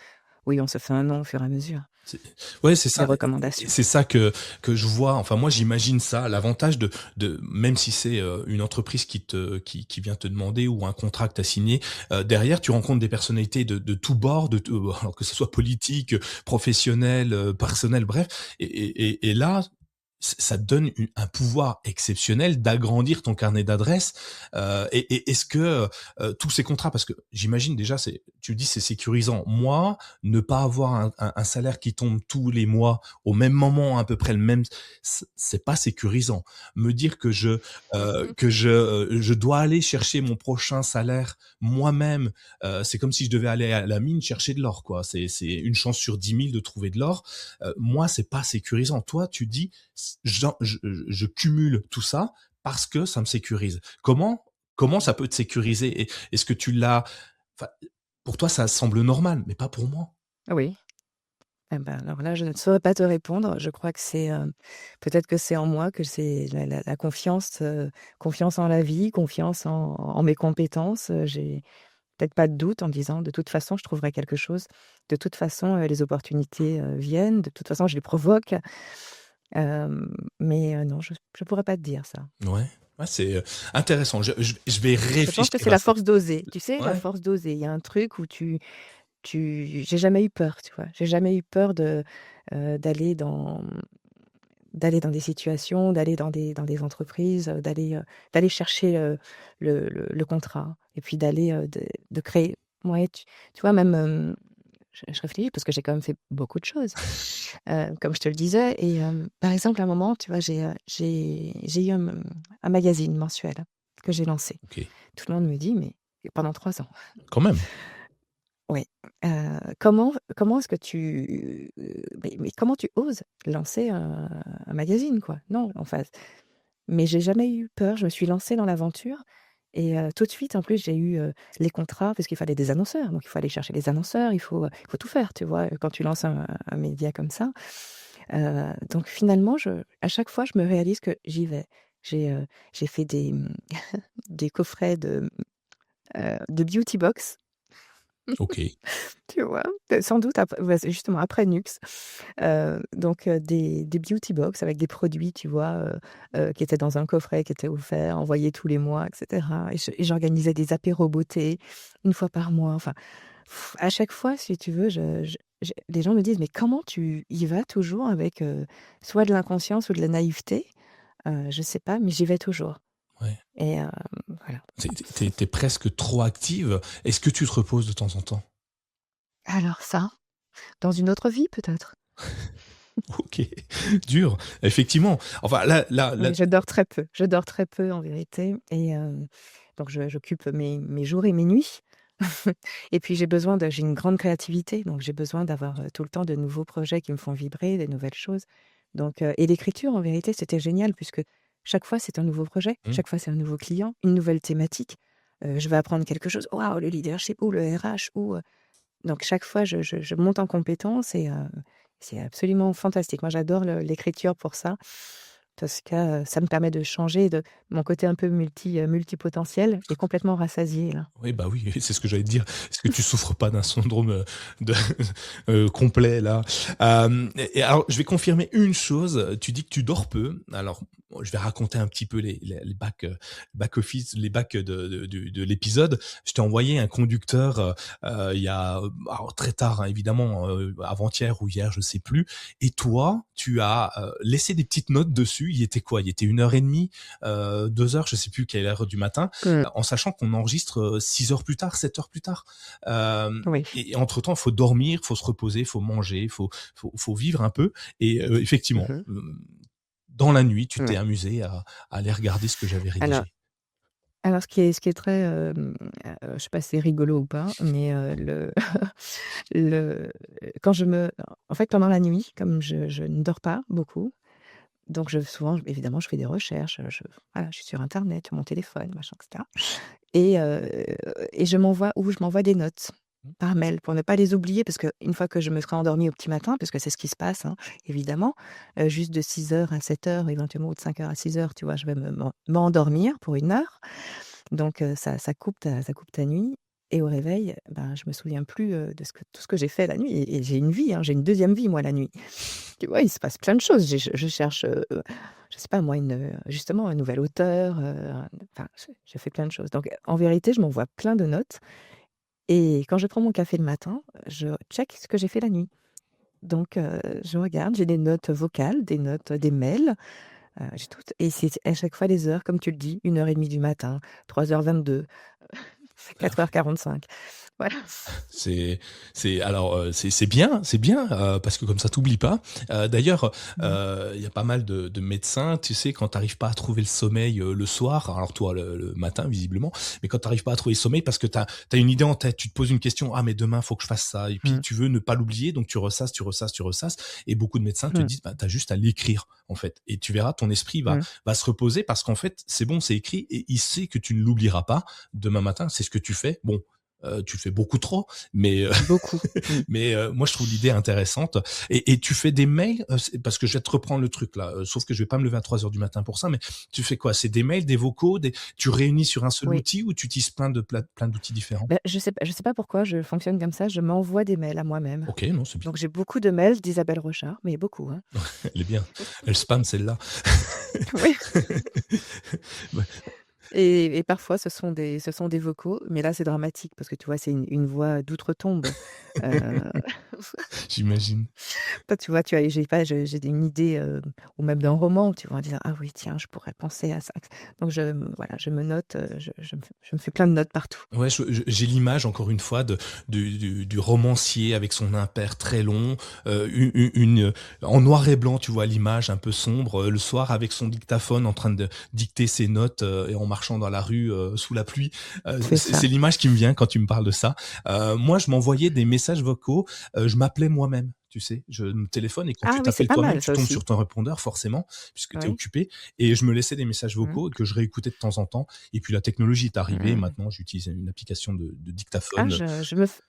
oui, on se fait un nom au fur et à mesure. c'est ouais, c'est Des ça et recommandations. c'est ça que je vois. Enfin, moi, j'imagine ça, l'avantage de même si c'est, une entreprise qui vient te demander ou un contrat que tu as signé, derrière, tu rencontres des personnalités de tous bords, de tout alors que ce soit politique, professionnel, personnel, bref et là, ça te donne un pouvoir exceptionnel d'agrandir ton carnet d'adresses. Et est-ce que tous ces contrats, parce que j'imagine déjà, tu dis c'est sécurisant. Moi, ne pas avoir un salaire qui tombe tous les mois au même moment, à peu près le même, c'est pas sécurisant. Me dire que je dois aller chercher mon prochain salaire moi-même, c'est comme si je devais aller à la mine chercher de l'or, quoi. C'est une chance sur 10 000 de trouver de l'or. Moi, c'est pas sécurisant. Toi, tu dis, je cumule tout ça parce que ça me sécurise. Comment ça peut te sécuriser? Et est-ce que tu l'as, enfin, pour toi, ça semble normal, mais pas pour moi. Oui. Alors là, je ne saurais pas te répondre. Je crois que c'est, peut-être que c'est en moi, que c'est la confiance, confiance en la vie, confiance en mes compétences. J'ai peut-être pas de doute en me disant: «De toute façon, je trouverai quelque chose. De toute façon, les opportunités, viennent. De toute façon, je les provoque». Mais non, je pourrais pas te dire ça. Ouais, ouais, c'est, intéressant. Je vais Je pense que réfléchir c'est à la ça. force d'oser. Tu sais, la Ouais. force d'oser. Il y a un truc où j'ai jamais eu peur, tu vois? J'ai jamais eu peur d'aller dans des situations, d'aller dans des entreprises, d'aller chercher, le contrat et puis d'aller, de créer, ouais, tu vois? Même, je réfléchis parce que j'ai quand même fait beaucoup de choses, comme je te le disais et par exemple, à un moment, tu vois, j'ai eu un magazine mensuel que j'ai lancé. OK. Tout le monde me dit: «Mais» pendant 3 ans. Quand même. Oui, comment est-ce que mais comment tu oses lancer un magazine, quoi? Non, enfin, mais j'ai jamais eu peur, je me suis lancée dans l'aventure et tout de suite, en plus, j'ai eu, les contrats parce qu'il fallait des annonceurs, donc il faut aller chercher les annonceurs, il faut tout faire, tu vois? Quand tu lances un média comme ça. Donc finalement, à chaque fois, je me réalise que j'y vais. J'ai fait des coffrets de beauty box, Ok. tu vois? Sans doute ouais, c'est justement après Nux. Donc des beauty box avec des produits, tu vois, qui étaient dans un coffret, qui étaient offerts, envoyés tous les mois et cetera et j'organisais des apéros beauté une fois par mois. Enfin, à chaque fois, si tu veux, les gens me disent: «Mais comment tu y vas toujours avec, soit de l'inconscience ou de la naïveté?» Je sais pas, mais j'y vais toujours Ouais. et voilà. T'es presque trop active. Est-ce que tu te reposes de temps en temps? Alors ça, dans une autre vie peut-être? Ok, dur. Effectivement. Enfin, là, Oui, je dors très peu en vérité et donc j'occupe mes jours et mes nuits et puis j'ai une grande créativité, donc j'ai besoin d'avoir, tout le temps de nouveaux projets qui me font vibrer, des nouvelles choses, donc et l'écriture en vérité, c'était génial puisque chaque fois c'est un nouveau projet, hmm, chaque fois c'est un nouveau client, une nouvelle thématique, je vais apprendre quelque chose, waouh, le leadership ou le RH ou donc chaque fois je monte en compétences et c'est absolument fantastique. Moi j'adore l'écriture pour ça. Parce que, ça me permet de changer de mon côté un peu multipotentiel est complètement rassasié là. oui, bah oui, c'est ce que j'allais te dire. Est-ce que tu souffres pas d'un syndrome de complet là? Et alors, je vais confirmer une chose. Tu dis que tu dors peu. Alors, je vais raconter un petit peu les back office, les bacs de l'épisode. Je t'ai envoyé un conducteur il y a alors, très tard, hein, évidemment, avant-hier ou hier, je sais plus. Et toi, tu as laissé des petites notes dessus. Il était quoi? Il était 1 heure et demie, 2 heures, je sais plus quelle heure du matin, Mmh. en sachant qu'on enregistre 6 heures plus tard, 7 heures plus tard. Oui. Et entre-temps, il faut dormir, il faut se reposer, il faut manger, il faut vivre un peu. Et effectivement, Mmh. dans la nuit, tu t'es Ouais. amusé à aller regarder ce que j'avais Alors rédigé. alors ce qui est très, je sais pas si c'est rigolo ou pas, mais le quand je me en fait, pendant la nuit, comme je ne dors pas beaucoup, donc souvent, évidemment, je fais des recherches, voilà, je suis sur internet, sur mon téléphone, machin et cetera et je m'envoie des notes par mail pour ne pas les oublier parce qu'une fois que je me serai endormie au petit matin, parce que c'est ce qui se passe, hein, évidemment, juste de 6 heures à 7 heures, éventuellement ou de 5 heures à 6 heures, tu vois? Je vais m'endormir pour 1 heure, donc ça coupe ta nuit et au réveil, ben, je me souviens plus, de tout ce que j'ai fait la nuit et j'ai une vie, hein, j'ai une deuxième vie moi la nuit. Tu vois? Il se passe plein de choses. Je cherche, je sais pas moi, justement un nouvel auteur, enfin, je fais plein de choses. Donc en vérité, je m'envoie plein de notes et quand je prends mon café le matin, je check ce que j'ai fait la nuit. Donc je regarde, j'ai des notes vocales, des notes, des mails, j'ai tout et c'est à chaque fois les heures, comme tu le dis, 1 heure et demie du matin, 3h22, 4h45. Voilà. C'est alors c'est bien parce que comme ça t'oublies pas. D'ailleurs, Mmh. il y a pas mal de médecins, tu sais, quand t'arrives pas à trouver le sommeil le soir, alors toi le matin visiblement, mais quand t'arrives pas à trouver le sommeil parce que t'as une idée en tête, tu te poses une question, ah mais demain faut que je fasse ça, et puis Mmh. tu veux ne pas l'oublier, donc tu ressasses, tu ressasses, tu ressasses, et beaucoup de médecins te Mmh. disent, bah t'as juste à l'écrire en fait, et tu verras ton esprit va Mmh. va se reposer parce qu'en fait c'est bon, c'est écrit et il sait que tu ne l'oublieras pas demain matin. C'est ce que tu fais. Bon, tu le fais beaucoup trop, mais Beaucoup. Mmh. mais moi je trouve l'idée intéressante. Et tu fais des mails, parce que je vais te reprendre le truc là, sauf que je vais pas me lever à 3 heures du matin pour ça, mais tu fais quoi? C'est des mails, des vocaux, tu réunis sur un seul Oui. outil ou tu utilises plein d'outils différents? Bah, je sais pas pourquoi je fonctionne comme ça, je m'envoie des mails à moi-même. OK, non, c'est bien. Donc j'ai beaucoup de mails d'Isabelle Rochard, mais beaucoup, hein. Elle est bien. Elle spam celle-là. Oui. Ouais, Et parfois ce sont des vocaux, mais là c'est dramatique parce que tu vois, c'est une voix d'outre-tombe. Heu, j'imagine. toi tu vois, j'ai une idée, ou même d'un roman, tu vois? En disant: «Ah oui tiens, je pourrais penser à ça». Donc voilà, je me note, je me fais plein de notes partout. Ouais, j'ai l'image encore une fois du romancier avec son impair très long, en noir et blanc, tu vois l'image un peu sombre, le soir avec son dictaphone en train de dicter ses notes, et en marchant dans la rue, sous la pluie. C'est C'est ça. l'image qui me vient quand tu me parles de ça. Moi, je m'envoyais des messages vocaux, je m'appelais moi-même, tu sais? Je me téléphone et quand Ah tu oui, c'est t'appelles pas toi-même, mal tu ça tombes aussi. sur ton répondeur forcément, puisque tu es Oui. occupé, et je me laissais des messages Mmh. vocaux que je réécoutais de temps en temps. Et puis la technologie est arrivée et Mmh. maintenant j'utilise une application de Ah dictaphone. je me f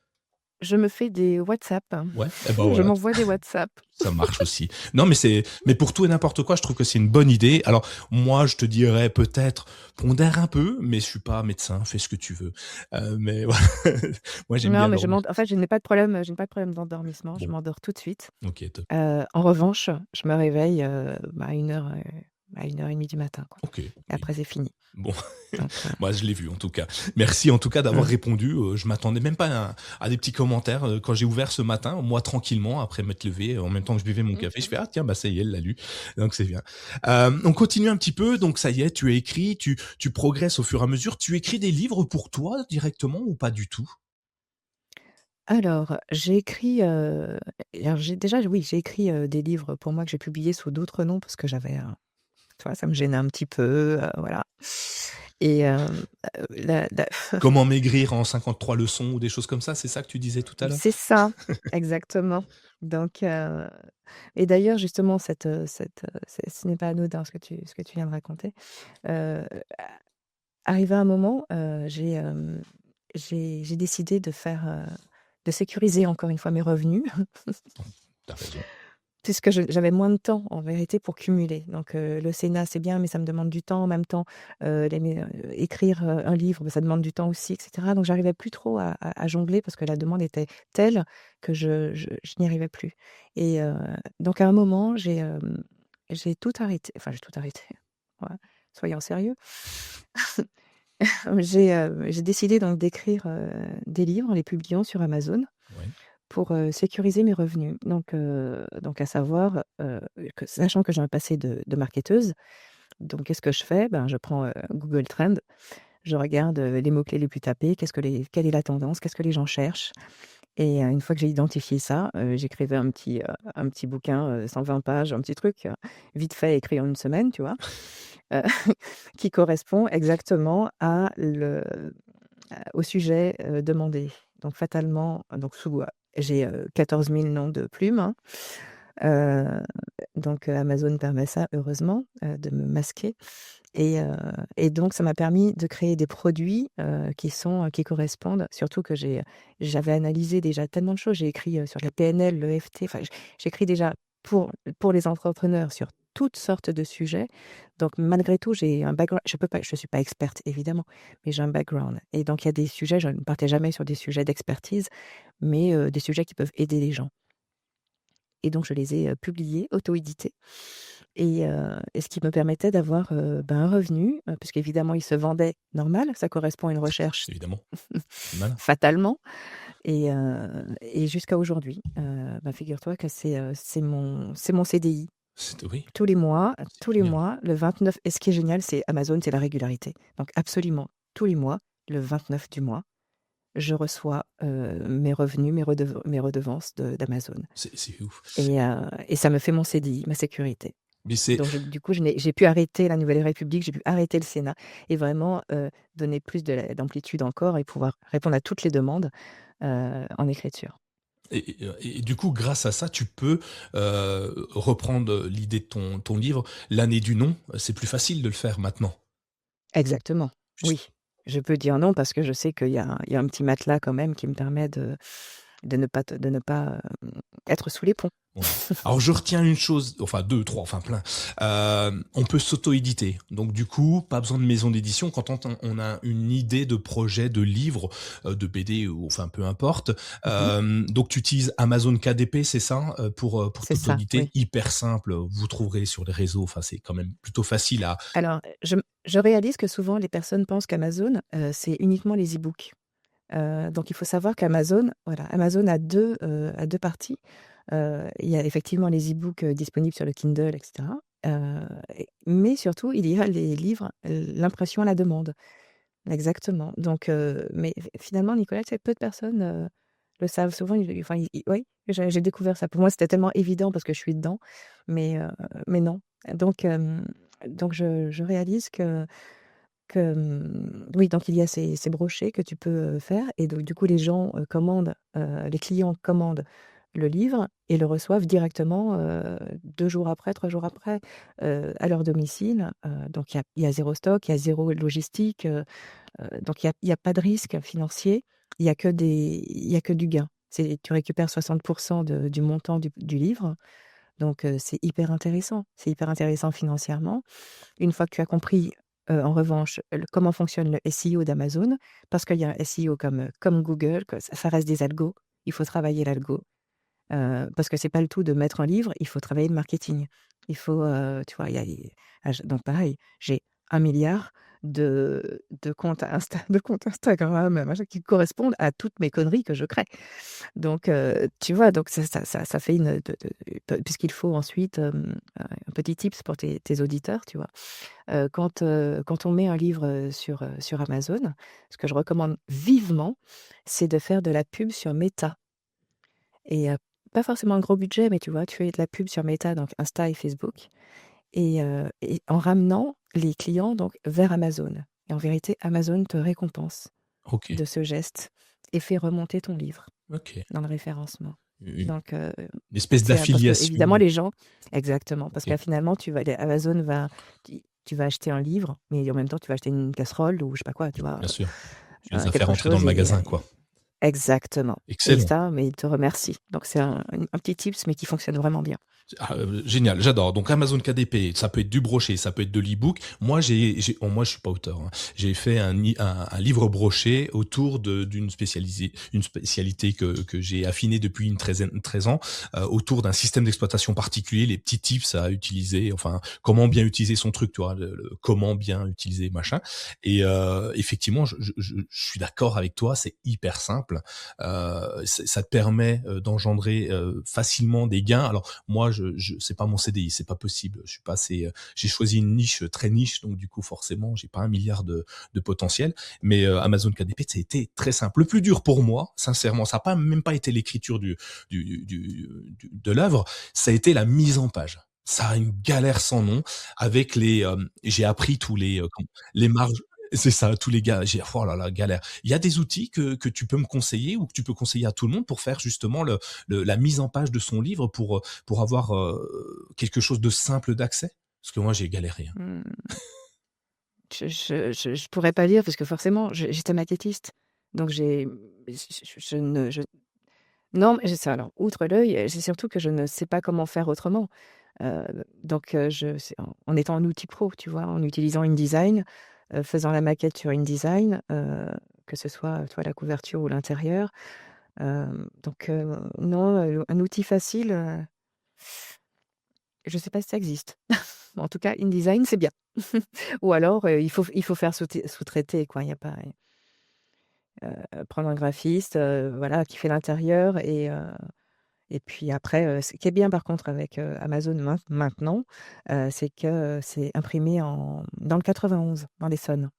je me fais des WhatsApp. Ouais, et ben Je voilà. m'envoie des WhatsApp. Ça marche aussi. Non, mais pour tout et n'importe quoi, je trouve que c'est une bonne idée. Alors, moi, je te dirais peut-être pondère un peu, mais je suis pas médecin, fais ce que tu veux. Mais voilà. Moi, j'aime Non, bien mais dormir. en fait, je n'ai pas de problème, je n'ai pas de problème d'endormissement, je Bon, m'endors tout de suite. OK, top. En revanche, je me réveille, à 1h et demie du matin, quoi. OK, Et oui. après c'est fini. Bon, Donc moi je l'ai vu en tout cas. Merci en tout cas d'avoir mmh. répondu. Je m'attendais même pas à des petits commentaires. Quand j'ai ouvert ce matin, moi tranquillement, après m'être levé, en même temps que je buvais mon Mmh café, je mh. fais ah tiens bah ça y est, elle l'a lu. Donc c'est bien. On continue un petit peu. Donc ça y est, tu as écrit, tu progresses au fur et à mesure. Tu écris des livres pour toi directement ou pas du tout? Alors, j'ai écrit, alors j'ai écrit, des livres pour moi que j'ai publiés sous d'autres noms parce que j'avais, tu vois, ça me gênait un petit peu, voilà. Et la Comment maigrir en 53 leçons ou des choses comme ça, c'est ça que tu disais tout à l'heure? c'est ça, exactement. Donc et d'ailleurs justement ce n'est pas anodin ce que tu viens de raconter. Heu, Arrivé un moment, j'ai décidé de sécuriser encore une fois mes revenus. T'as raison. Puisque j'avais moins de temps en vérité pour cumuler. Donc le Sénat, c'est bien, mais ça me demande du temps. En même temps, écrire, un livre, bah, ça demande du temps aussi et cetera. Donc j'arrivais plus trop à jongler parce que la demande était telle que je n'y arrivais plus. Et donc à un moment, j'ai tout arrêté. Enfin, j'ai tout arrêté. Ouais, soyons sérieux. J'ai décidé donc d'écrire, des livres en les publiant sur Amazon. Ouais. Pour, sécuriser mes revenus. Donc à savoir, que sachant que j'ai un passé de marketeuse, donc qu'est-ce que je fais? Ben, je prends, Google Trends, je regarde, les mots-clés les plus tapés, quelle est la tendance, qu'est-ce que les gens cherchent et une fois que j'ai identifié ça, j'écrivais un petit bouquin, 120 pages, un petit truc, vite fait écrit en une semaine, tu vois? Heu, qui correspond exactement au sujet, demandé. Donc fatalement, donc j'ai, 14 000 noms de plumes, hein. Heu, donc Amazon permet ça heureusement, de me masquer et donc ça m'a permis de créer des produits, qui correspondent. Surtout que j'avais analysé déjà tellement de choses. J'ai écrit, sur la PNL, l'EFT, enfin j'écris déjà pour les entrepreneurs sur toutes sortes de sujets. Donc malgré tout, j'ai un background je suis pas experte évidemment, mais j'ai un background et donc il y a des sujets, je ne partais jamais sur des sujets d'expertise, mais des sujets qui peuvent aider les gens et donc je les ai, publiés, auto-édités et ce qui me permettait d'avoir, ben, un revenu, puisqu'évidemment ils se vendaient normal, ça correspond à une recherche Évidemment, c'est malin. fatalement et jusqu'à aujourd'hui, bah, figure-toi que c'est mon CDI. Oui, Tous c'est les génial. mois, le 29 et ce qui est génial, c'est Amazon, c'est la régularité. Donc absolument tous les mois, le 29 du mois, je reçois, mes revenus, mes redevances d'Amazon C'est ouf. et ça me fait mon CDI, ma sécurité. Mais c'est Donc du coup, j'ai pu arrêter la Nouvelle République, j'ai pu arrêter le Sénat et vraiment, donner plus d'amplitude encore et pouvoir répondre à toutes les demandes, en écriture. et du coup, grâce à ça, tu peux, reprendre l'idée de ton livre, L'année du non, c'est plus facile de le faire maintenant. Exactement, Juste oui. Je peux dire non parce que je sais qu'il y a un petit matelas quand même qui me permet de ne pas, être sous les ponts. ouais. Alors je retiens une chose, enfin 2, 3, enfin plein. On peut s'auto-éditer. Donc du coup, pas besoin de maison d'édition quand on a une idée de projet, de livre, de BD ou enfin peu importe. Mmh. Donc tu utilises Amazon KDP, c'est ça, pour C'est ça, t'auto-éditer? oui. Hyper simple, vous trouverez sur les réseaux, enfin c'est quand même plutôt facile à Alors, je réalise que souvent les personnes pensent qu'Amazon, c'est uniquement les e-books. Donc il faut savoir qu'Amazon, voilà, Amazon a 2 parties. Il y a effectivement les e-books, disponibles sur le Kindle et cetera, mais surtout il y a les livres, l'impression à la demande. Exactement. Donc mais finalement Nicolas, tu sais, peu de personnes, le savent. Souvent oui, j'ai découvert ça. Pour moi, c'était tellement évident parce que je suis dedans, mais non. Donc donc je réalise que oui, donc il y a ces brochets que tu peux, faire et donc du coup les gens, les clients commandent le livre et le reçoivent directement, 2 jours après, 3 jours après, à leur domicile. Donc il y a 0 stock, il y a zéro logistique, donc il y a pas de risque financier. Il y a que du gain. tu récupères 60% du montant du livre. Donc, c'est hyper intéressant. C'est hyper intéressant financièrement. Une fois que tu as compris, en revanche, comment fonctionne le SEO d'Amazon, parce qu'il y a un SEO comme Google, que ça reste des algos. Il faut travailler l'algo. Parce que c'est pas le tout de mettre un livre, il faut travailler le marketing. Il faut, tu vois, il y a donc pareil, j'ai 1 milliard de comptes de comptes Instagram, machin, qui correspondent à toutes mes conneries que je crée. Donc, tu vois? Donc ça fait une puisqu'il faut ensuite, un petit tips pour tes auditeurs, tu vois? Quand on met un livre, sur Amazon, ce que je recommande vivement, c'est de faire de la pub sur Meta. Et pas forcément un gros budget, mais tu vois, tu fais de la pub sur Meta, donc Insta et Facebook, et en ramenant les clients donc vers Amazon. Et en vérité, Amazon te récompense OK, de ce geste et fait remonter ton livre OK. dans le référencement. Une Donc, une espèce c'est parce que évidemment d'affiliation. les gens exactement, parce OK, que finalement Amazon va tu vas acheter un livre, mais en même temps tu vas acheter une casserole ou je sais pas quoi, tu vois? bien sûr. Tu les as fait Quelque rentrer dans le chose magasin, quoi. exactement et Excellent. ça, mais il te remercie. Donc c'est un petit tips, mais qui fonctionne vraiment bien. Génial, j'adore. Donc Amazon KDP, ça peut être du broché, ça peut être de l'e-book. Moi, moi, je suis pas auteur, hein. J'ai fait un livre broché autour d'une une spécialité que j'ai affinée depuis une 13 ans, autour d'un système d'exploitation particulier, les petits tips à utiliser, enfin, comment bien utiliser son truc, tu vois, comment bien utiliser machin. Et effectivement, je suis d'accord avec toi, c'est hyper simple. Ça te permet d'engendrer facilement des gains. Alors moi, c'est pas mon CDI, c'est pas possible. Je suis pas assez. J'ai choisi une niche très niche, donc du coup forcément, j'ai pas 1 milliard de potentiel. Mais Amazon KDP, ça a été très simple. Le plus dur pour moi, sincèrement, ça a pas même pas été l'écriture de l'œuvre, ça a été la mise en page. Ça a une galère sans nom avec j'ai appris tous les marges. C'est ça, tous les gars. Oh là là, galère. Il y a des outils que tu peux me conseiller ou que tu peux conseiller à tout le monde pour faire justement la mise en page de son livre pour avoir quelque chose de simple d'accès? Parce que moi, j'ai galéré, hein. Mmh. Je pourrais pas dire parce que forcément, j'étais maquettiste. Donc je ne je non, mais c'est ça alors, outre l'œil, c'est surtout que je ne sais pas comment faire autrement. Heu, donc je c'est en étant un outil pro, tu vois? En utilisant InDesign, faisant la maquette sur InDesign, que ce soit, tu vois, la couverture ou l'intérieur. Donc non, un outil facile, je sais pas si ça existe. En tout cas, InDesign, c'est bien. Ou alors, il faut faire sous-traiter quoi, il y a pas prendre un graphiste, voilà, qui fait l'intérieur et puis après, ce qui est bien par contre avec, Amazon maintenant, c'est que c'est imprimé dans le 91, dans l'Essonne.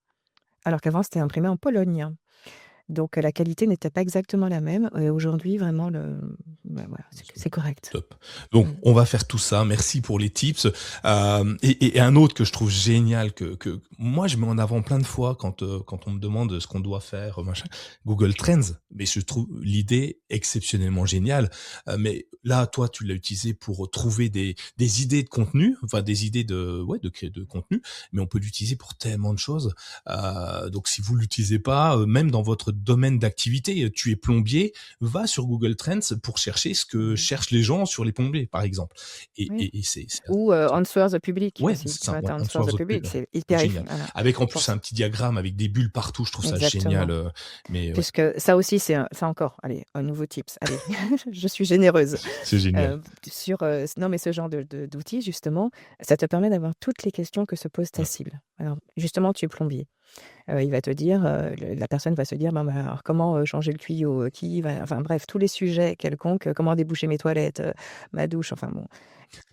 Alors qu'avant, c'était imprimé en Pologne, hein. Donc, la qualité n'était pas exactement la même et aujourd'hui vraiment bah, voilà, c'est correct. Top. Donc, Mmh. on va faire tout ça. Merci pour les tips. Et un autre que je trouve génial, que moi, je mets en avant plein de fois quand on me demande ce qu'on doit faire, machin, Google Trends. Mais je trouve l'idée exceptionnellement géniale. Mais là, toi, tu l'as utilisé pour trouver des idées de contenu, enfin des idées de créer de contenu, mais on peut l'utiliser pour tellement de choses. Donc, si vous l'utilisez pas, même dans votre domaine d'activité, tu es plombier, va sur Google Trends pour chercher ce que Mmh. cherchent les gens sur les plombiers, par exemple. Oui. C'est Ou, Answer the Public ouais, aussi, c'est tu ça, vois? Tu ouais, as on Answer source the the pub, Public, c'est hyper génial. voilà. Avec en Pour plus un petit diagramme avec des bulles partout, je trouve ça génial, exactement. mais ouais, Puisque ça aussi, ça encore, allez, un nouveau tips, allez, je suis généreuse. c'est génial. Non, mais ce genre d'outils, justement, ça te permet d'avoir toutes les questions que se pose ta Ouais, cible. Alors, justement, tu es plombier. Il va te dire, la personne va se dire: «Bon, bah, alors comment, changer le tuyau? Qui va» enfin bref, tous les sujets quelconques, comment déboucher mes toilettes, ma douche, enfin bon.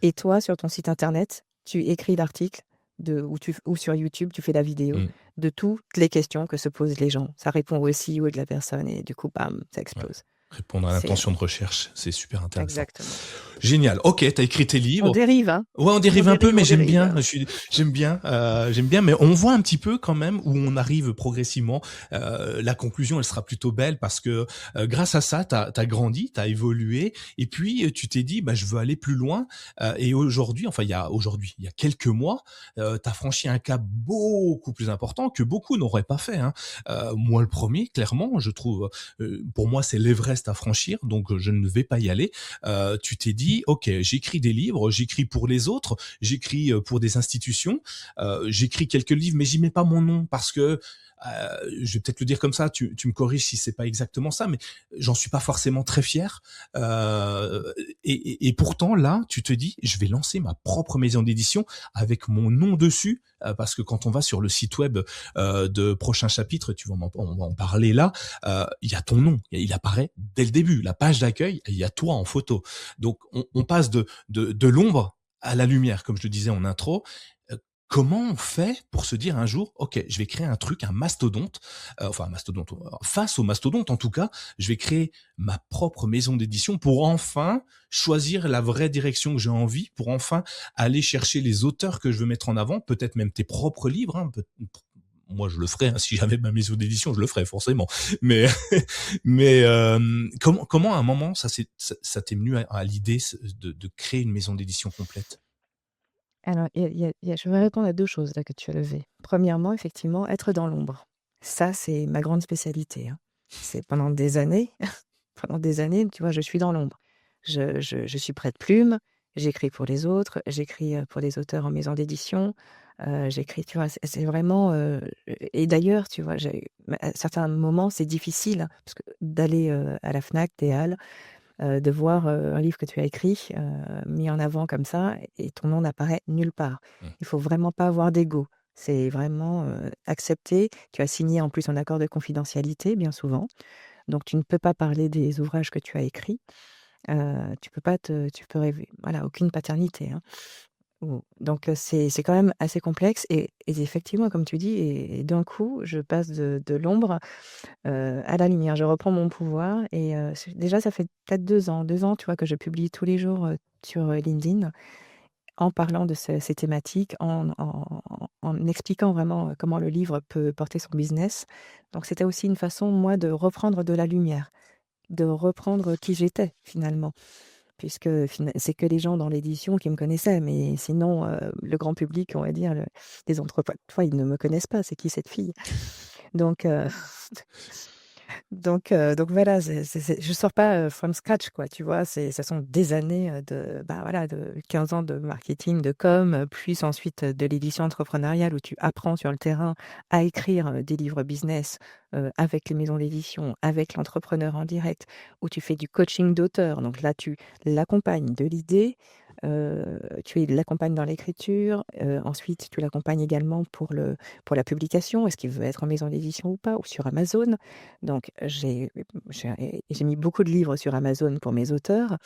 Et toi, sur ton site internet, tu écris l'article ou sur YouTube, tu fais la vidéo mmh, de toutes les questions que se posent les gens. Ça répond au SEO de la personne et du coup, bam, ça ouais. explose. Répondre à C'est l'intention de recherche, c'est super intéressant. exactement. Génial. OK, tu as écrit tes On livres. dérive, hein? Ouais, on On dérive un peu, dérive, mais on dérive, hein? j'aime bien, mais on voit un petit peu quand même où on arrive progressivement. La conclusion, elle sera plutôt belle parce que grâce à ça, t'as grandi, t'as évolué, et puis tu t'es dit, bah, je veux aller plus loin. Et aujourd'hui, enfin, il y a quelques mois, t'as franchi un cap beaucoup plus important que beaucoup n'auraient pas fait, hein. Moi, le premier, clairement, je trouve, pour moi, c'est l'Everest reste à franchir, donc je ne vais pas y aller. Tu t'es dit, ok, j'écris des livres, j'écris pour les autres, j'écris pour des institutions, j'écris quelques livres, mais j'y mets pas mon nom parce que je vais peut-être le dire comme ça, tu me corriges si c'est pas exactement ça, mais j'en suis pas forcément très fier. Euh, et pourtant, là, tu te dis, je vais lancer ma propre maison d'édition avec mon nom dessus, parce que quand on va sur le site web de Prochain Chapitre, on va en parler là, il y a ton nom, il apparaît dès le début, la page d'accueil, il y a toi en photo. Donc, on passe de l'ombre à la lumière, comme je le disais en intro. Comment on fait pour se dire un jour, ok, je vais créer un truc, un mastodonte, enfin un mastodonte, face au mastodonte en tout cas, je vais créer ma propre maison d'édition pour enfin choisir la vraie direction que j'ai envie, pour enfin aller chercher les auteurs que je veux mettre en avant, peut-être même tes propres livres. Hein, moi, je le ferais, hein, si j'avais ma maison d'édition, je le ferais forcément. Mais, comment à un moment ça t'est venu à l'idée de créer une maison d'édition complète? Alors, je vais répondre à 2 choses là que tu as levées. Premièrement, effectivement, être dans l'ombre. Ça, c'est ma grande spécialité, hein. C'est pendant des années, pendant des années, tu vois, je suis dans l'ombre. Je suis prête plume, j'écris pour les autres, j'écris, pour des auteurs en maison d'édition, j'écris, tu vois? C'est vraiment, et d'ailleurs, tu vois, à certains moments, c'est difficile, hein, parce que d'aller, à la Fnac, des Halles, de voir, un livre que tu as écrit, mis en avant comme ça et ton nom n'apparaît nulle part. Mmh. Il faut vraiment pas avoir d'ego. C'est vraiment, accepter. Tu as signé en plus un accord de confidentialité bien souvent, donc tu ne peux pas parler des ouvrages que tu as écrits. Tu peux rêver voilà, aucune paternité, hein. Donc c'est quand même assez complexe et effectivement comme tu dis et d'un coup je passe de l'ombre à la lumière. Je reprends mon pouvoir et déjà ça fait peut-être 2 ans, tu vois, que je publie tous les jours, sur, LinkedIn en parlant de ces thématiques, en expliquant vraiment, comment le livre peut porter son business. Donc c'était aussi une façon, moi, de reprendre de la lumière, de reprendre qui j'étais finalement, puisque c'est que les gens dans l'édition qui me connaissaient, mais sinon, le grand public, on va dire, les entrepreneurs, ils ne me connaissent pas. C'est qui cette fille? Donc donc voilà, je sors pas, from scratch quoi, tu vois? Ce sont des années, bah, voilà, de 15 ans de marketing, de com, plus ensuite, de l'édition entrepreneuriale où tu apprends sur le terrain à écrire, des livres business, avec les maisons d'édition, avec l'entrepreneur en direct, où tu fais du coaching d'auteur. Donc là, tu l'accompagnes de l'idée, tu l'accompagnes dans l'écriture, ensuite tu l'accompagnes également pour la publication. Est-ce qu'il veut être en maison d'édition ou pas? Ou sur Amazon? Donc j'ai mis beaucoup de livres sur Amazon pour mes auteurs,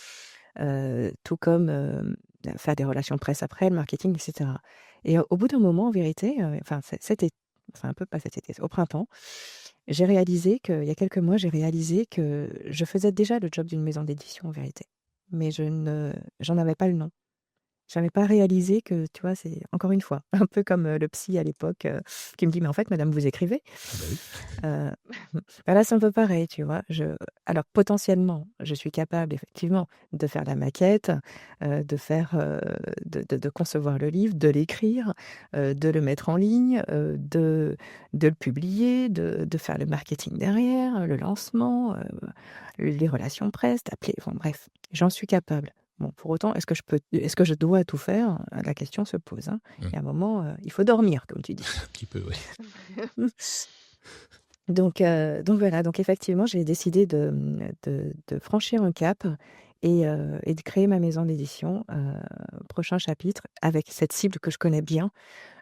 tout comme, faire des relations presse après, le marketing et cetera et au bout d'un moment, en vérité, enfin cet été, enfin un peu pas cet été, au printemps, j'ai réalisé il y a quelques mois, j'ai réalisé que je faisais déjà le job d'une maison d'édition en vérité, mais j'en avais pas le nom. J'avais pas réalisé que, tu vois, c'est encore une fois, un peu comme, le psy à l'époque, qui me dit: «Mais en fait madame, vous écrivez?» Ah bah oui. Heu, bah, là, c'est un peu pareil, tu vois? Alors potentiellement, je suis capable effectivement de faire la maquette, de faire, de concevoir le livre, de l'écrire, de le mettre en ligne, de le publier, de faire le marketing derrière, le lancement, les relations presse, d'appeler, enfin bref, j'en suis capable. Bon, pour autant, est-ce que je dois tout faire? La question se pose, hein. Mmh. Il y a un moment, il faut dormir, comme tu dis. Un petit peu, oui. Donc voilà, donc effectivement, j'ai décidé de franchir un cap et de créer ma maison d'édition, Prochain Chapitre, avec cette cible que je connais bien,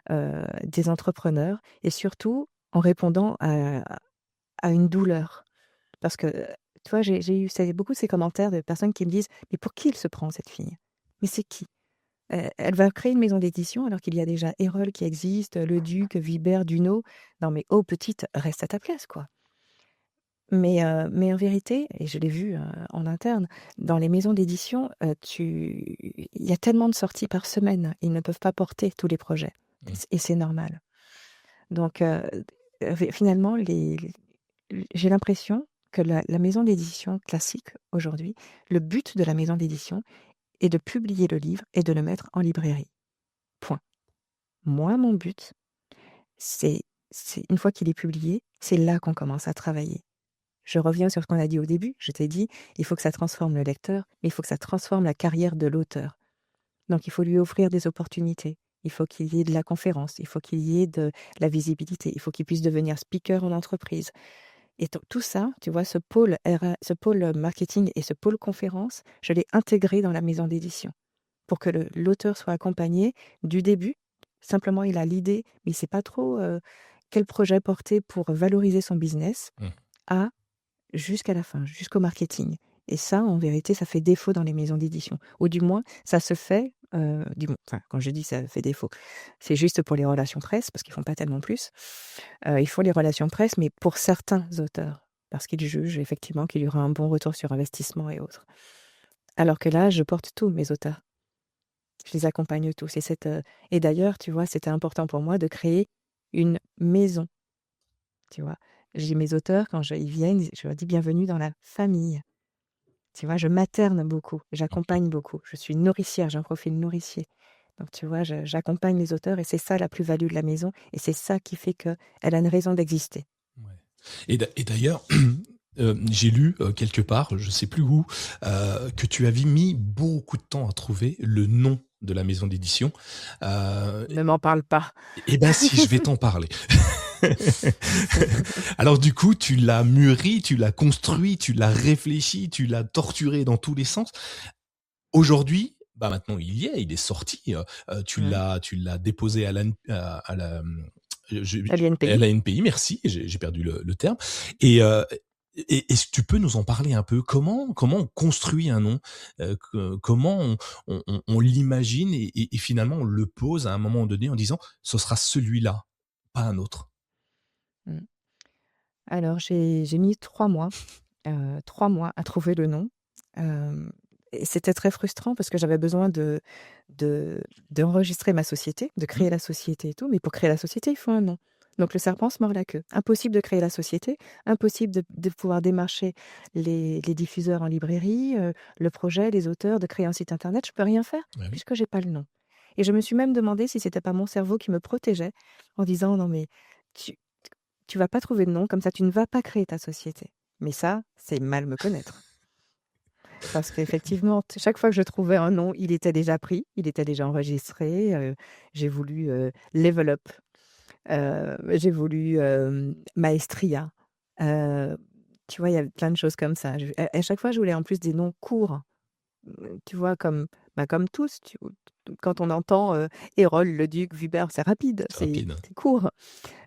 des entrepreneurs et surtout en répondant à une douleur. Parce que, tu vois, j'ai eu beaucoup de ces commentaires de personnes qui me disent: «Mais pour qui elle se prend cette fille? Mais c'est qui? Elle va créer une maison d'édition alors qu'il y a déjà Erol qui existe, Le Duc, Vibert, Duno. Non mais oh petite, reste à ta place, quoi». Mais en vérité et je l'ai vu, en interne, dans les maisons d'édition, il y a tellement de sorties par semaine, ils ne peuvent pas porter tous les projets Mmh. et c'est normal. Donc finalement j'ai l'impression que la maison d'édition classique aujourd'hui, le but de la maison d'édition est de publier le livre et de le mettre en librairie. Point. Moi, mon but, c'est une fois qu'il est publié, c'est là qu'on commence à travailler. je reviens sur ce qu'on a dit au début. Je t'ai dit, il faut que ça transforme le lecteur, mais il faut que ça transforme la carrière de l'auteur. Donc il faut lui offrir des opportunités. Il faut qu'il y ait de la conférence, il faut qu'il y ait de la visibilité, il faut qu'il puisse devenir speaker en entreprise. Et tout ça, tu vois, ce pôle marketing et ce pôle conférence, je l'ai intégré dans la maison d'édition pour que l'auteur soit accompagné du début. Simplement, il a l'idée, mais il ne sait pas trop quel projet porter pour valoriser son business, Mmh. à jusqu'à la fin, jusqu'au marketing. Et ça, en vérité, ça fait défaut dans les maisons d'édition. Ou du moins, ça se fait, enfin, quand je dis ça fait défaut, c'est juste pour les relations presse, parce qu'ils font pas tellement plus. Ils font les relations presse, mais pour certains auteurs, parce qu'ils jugent effectivement qu'il y aura un bon retour sur investissement et autres. Alors que là, je porte tous mes auteurs. Je les accompagne tous. Et d'ailleurs, tu vois, c'était important pour moi de créer une maison, tu vois. J'ai mes auteurs, quand ils viennent, je leur dis bienvenue dans la famille. Tu vois, je materne beaucoup, OK. j'accompagne beaucoup. Je suis nourricière, j'ai un profil nourricier. Donc, tu vois, j'accompagne les auteurs et c'est ça la plus-value de la maison et c'est ça qui fait qu'elle a une raison d'exister. Ouais. Et d'ailleurs, j'ai lu quelque part, je sais plus où, que tu avais mis beaucoup de temps à trouver le nom de la maison d'édition. Euh, Ne m'en parle pas. eh ben si, je vais t'en parler. Alors du coup, tu l'as mûri, tu l'as construit, tu l'as réfléchi, tu l'as torturé dans tous les sens. Aujourd'hui, bah maintenant il est sorti. Mmh. Tu l'as déposé à la À à l'INPI. la NPI. Merci, j'ai perdu le terme. Et est-ce que tu peux nous en parler un peu? Comment on construit un nom? Comment on l'imagine et finalement on le pose à un moment donné en disant ce sera celui-là, pas un autre. Mmh. Alors j'ai mis 3 mois, 3 mois à trouver le nom. Hem Et c'était très frustrant parce que j'avais besoin de d'enregistrer ma société, de Mmh. créer la société et tout, mais pour créer la société, il faut un nom. Donc le serpent se mord la queue. Impossible de créer la société, impossible de pouvoir démarcher les diffuseurs en librairie, le projet, les auteurs, de créer un site internet. Je peux rien faire Bah oui. puisque j'ai pas le nom. Et je me suis même demandé si c'était pas mon cerveau qui me protégeait en disant: «Non mais tu tu vas pas trouver de nom, comme ça tu ne vas pas créer ta société». Mais ça, c'est mal me connaître. Parce qu'effectivement, chaque fois que je trouvais un nom, il était déjà pris, il était déjà enregistré. J'ai voulu Level Up, j'ai voulu Maestria. euh, Tu vois, il y a plein de choses comme ça. À chaque fois, je voulais en plus des noms courts. Tu vois, comme tous. Quand on entend Hérol, le duc, Vubert, c'est rapide, C'est rapide. c'est court.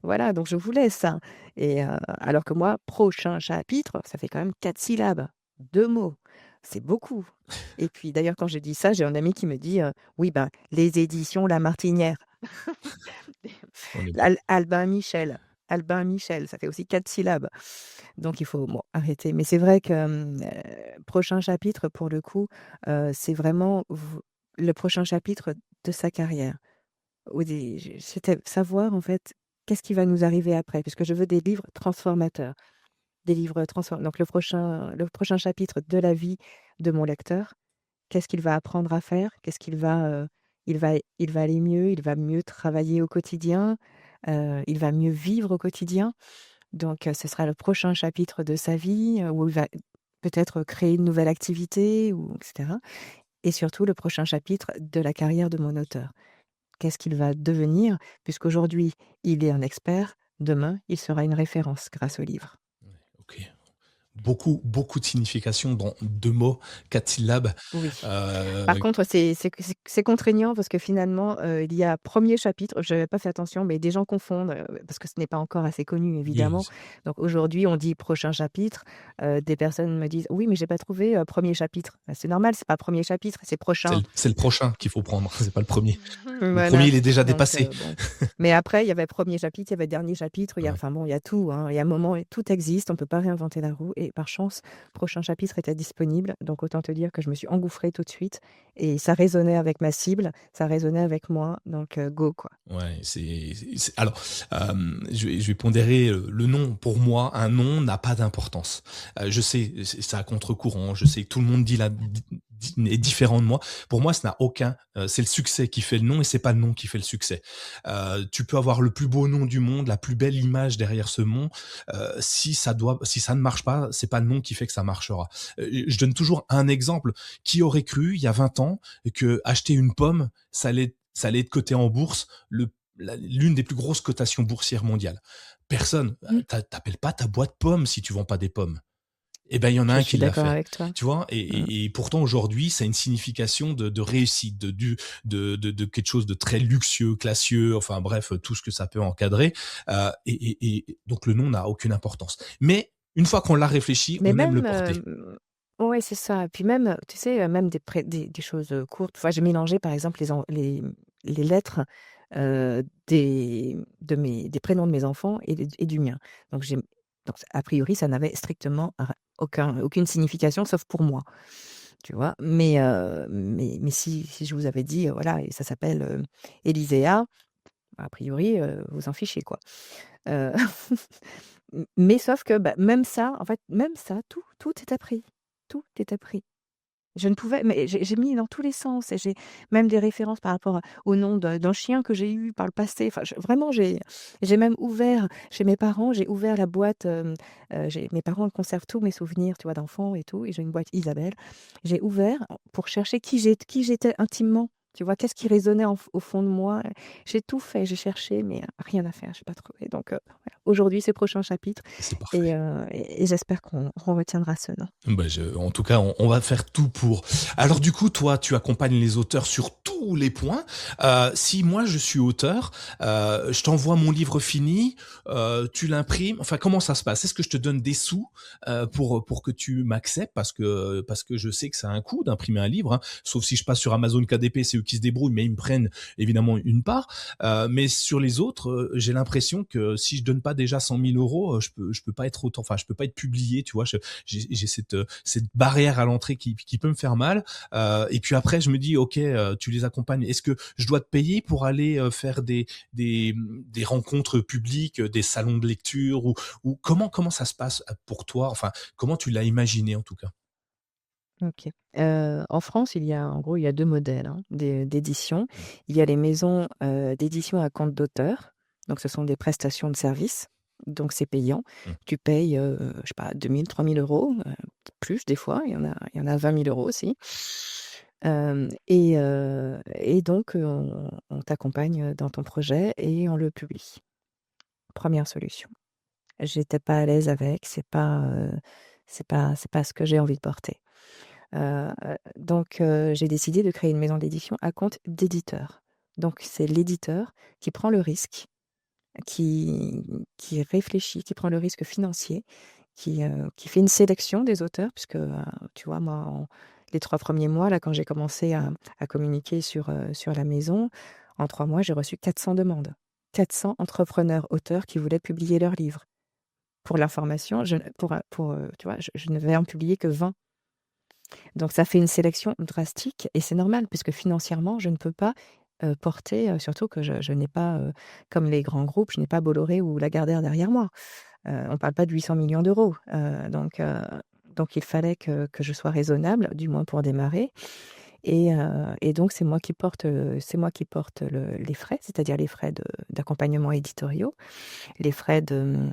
Voilà, donc je voulais ça. Et alors que moi, prochain chapitre, ça fait quand même 4 syllabes, 2 mots, c'est beaucoup. Et puis d'ailleurs, quand j'ai dit ça, j'ai un ami qui me dit oui, ben, les éditions La Martinière. On est bon. Albin Michel. Albin Michel, ça fait aussi 4 syllabes. Donc il faut bon, arrêter. Mais c'est vrai que prochain chapitre, pour le coup, c'est vraiment le prochain chapitre de sa carrière. C'était savoir en fait qu'est-ce qui va nous arriver après, puisque je veux des livres transformateurs, des livres transform donc le prochain chapitre de la vie de mon lecteur, qu'est-ce qu'il va apprendre à faire? Qu'est-ce qu'il va, il va aller mieux, il va mieux travailler au quotidien, il va mieux vivre au quotidien. Donc ce sera le prochain chapitre de sa vie, où il va peut-être créer une nouvelle activité ou et cetera. Et surtout le prochain chapitre de la carrière de mon auteur. Qu'est-ce qu'il va devenir? Puisqu'aujourd'hui, il est un expert, demain, il sera une référence grâce au livre. Ouais, OK. Beaucoup de signification dans 2 mots, 4 syllabes. Oui. Par Heu, contre, c'est contraignant parce que finalement, il y a premier chapitre, je n'avais pas fait attention, mais des gens confondent, parce que ce n'est pas encore assez connu évidemment. oui, Donc aujourd'hui, on dit prochain chapitre, des personnes me disent: «Oui, mais j'ai pas trouvé, 1er chapitre». Bah, c'est normal, c'est pas premier chapitre, c'est prochain. c'est le prochain qu'il faut prendre, c'est pas le premier. Le premier Voilà, il est déjà donc dépassé. bon. Mais après, il y avait premier chapitre, il y avait dernier chapitre, il y a Ouais. enfin bon, il y a tout, hein. Il y a un moment, tout existe, on peut pas réinventer la roue et par chance, prochain chapitre était disponible, donc autant te dire que je me suis engouffrée tout de suite et ça résonnait avec ma cible, ça résonnait avec moi, donc go, quoi. Ouais, alors, je vais pondérer, le nom. Pour moi, un nom n'a pas d'importance. Je sais, c'est à contre-courant, je sais que tout le monde est différent de moi. Pour moi, ça n'a aucun. C'est le succès qui fait le nom et c'est pas le nom qui fait le succès. Tu peux avoir le plus beau nom du monde, la plus belle image derrière ce nom. Si ça ne marche pas, c'est pas le nom qui fait que ça marchera. Je donne toujours un exemple. Qui aurait cru il y a 20 ans que acheter une pomme, ça allait être coté en bourse, l'une des plus grosses cotations boursières mondiales. Personne. Mmh. T'appelles pas ta boîte pomme si tu vends pas des pommes. Eh ben, il y en a Je un suis qui l'a d'accord fait. avec toi. Tu vois, Mmh. et pourtant aujourd'hui, ça a une signification de réussite, de quelque chose de très luxueux, classieux, enfin bref, tout ce que ça peut encadrer. Et donc le nom n'a aucune importance. Mais une fois qu'on l'a réfléchi, Mais on aime le même, porter. ouais, c'est ça. Puis même, tu sais, même des choses, courtes. Enfin, j'ai mélangé, par exemple, les lettres, des prénoms de mes enfants et du mien. Donc donc a priori, ça n'avait strictement aucune signification sauf pour moi, tu vois? Mais si je vous avais dit, voilà, et ça s'appelle, Élyséa, a priori, vous en fichez, quoi. Heu, mais sauf que, bah, même ça, en fait, même ça, tout est appris. Tout est appris. Je ne pouvais mais j'ai mis dans tous les sens et j'ai même des références par rapport au nom d'un chien que j'ai eu par le passé. Enfin, vraiment, j'ai même ouvert chez mes parents, j'ai ouvert la boîte, mes parents conservent tous mes souvenirs, tu vois, d'enfants et tout, et j'ai une boîte Isabelle. J'ai ouvert pour chercher qui j'étais intimement, tu vois? Qu'est-ce qui résonnait au fond de moi? J'ai tout fait, j'ai cherché, mais rien à faire, j'ai pas trouvé. Donc voilà, aujourd'hui, c'est le prochain chapitre, C'est et parfait. j'espère qu'on retiendra ce nom. Bah, en tout cas, on va faire tout pour. Alors du coup, toi, tu accompagnes les auteurs sur tous les points. Si moi je suis auteur, je t'envoie mon livre fini, tu l'imprimes. Enfin, comment ça se passe? Est-ce que je te donne des sous pour que tu m'acceptes parce que je sais que ça a un coût d'imprimer un livre, hein. Sauf si je passe sur Amazon KDP, c'est eux qui se débrouillent, mais ils me prennent évidemment une part. Mais sur les autres, j'ai l'impression que si je donne pas déjà 100 000 euros, je peux pas être autant. Enfin, je peux pas être publié, tu vois. J'ai cette barrière à l'entrée qui peut me faire mal. Et puis après, je me dis, ok, tu les accompagnes. Est-ce que je dois te payer pour aller faire des rencontres publiques, des salons de lecture, ou comment ça se passe pour toi? Enfin, comment tu l'as imaginé en tout cas? OK. En France, en gros, il y a 2 modèles, hein, d'édition. Il y a les maisons, d'édition à compte d'auteur. Donc ce sont des prestations de services, donc c'est payant. Mmh. Tu payes, je sais pas, 2 000, 3 000 €, plus des fois, il y en a 20 000 € aussi. Et donc on t'accompagne dans ton projet et on le publie. Première solution. J'étais pas à l'aise avec, c'est pas ce que j'ai envie de porter. Donc j'ai décidé de créer une maison d'édition à compte d'éditeur. Donc c'est l'éditeur qui prend le risque, qui qui réfléchit, qui prend le risque financier, qui fait une sélection des auteurs puisque, tu vois, moi, les 3 premiers mois, là, quand j'ai commencé à communiquer sur la maison, en 3 mois, j'ai reçu 400 demandes. 400 entrepreneurs, auteurs qui voulaient publier leurs livres. Pour l'information, tu vois, je ne vais en publier que 20. Donc ça fait une sélection drastique et c'est normal puisque financièrement, je ne peux pas, porter, surtout que je n'ai pas, comme les grands groupes, je n'ai pas Bolloré ou Lagardère derrière moi. On ne parle pas de 800 millions d'euros. Donc il fallait que je sois raisonnable, du moins pour démarrer, et donc c'est moi qui porte les frais, c'est-à-dire les frais d'accompagnement éditoriaux, les frais de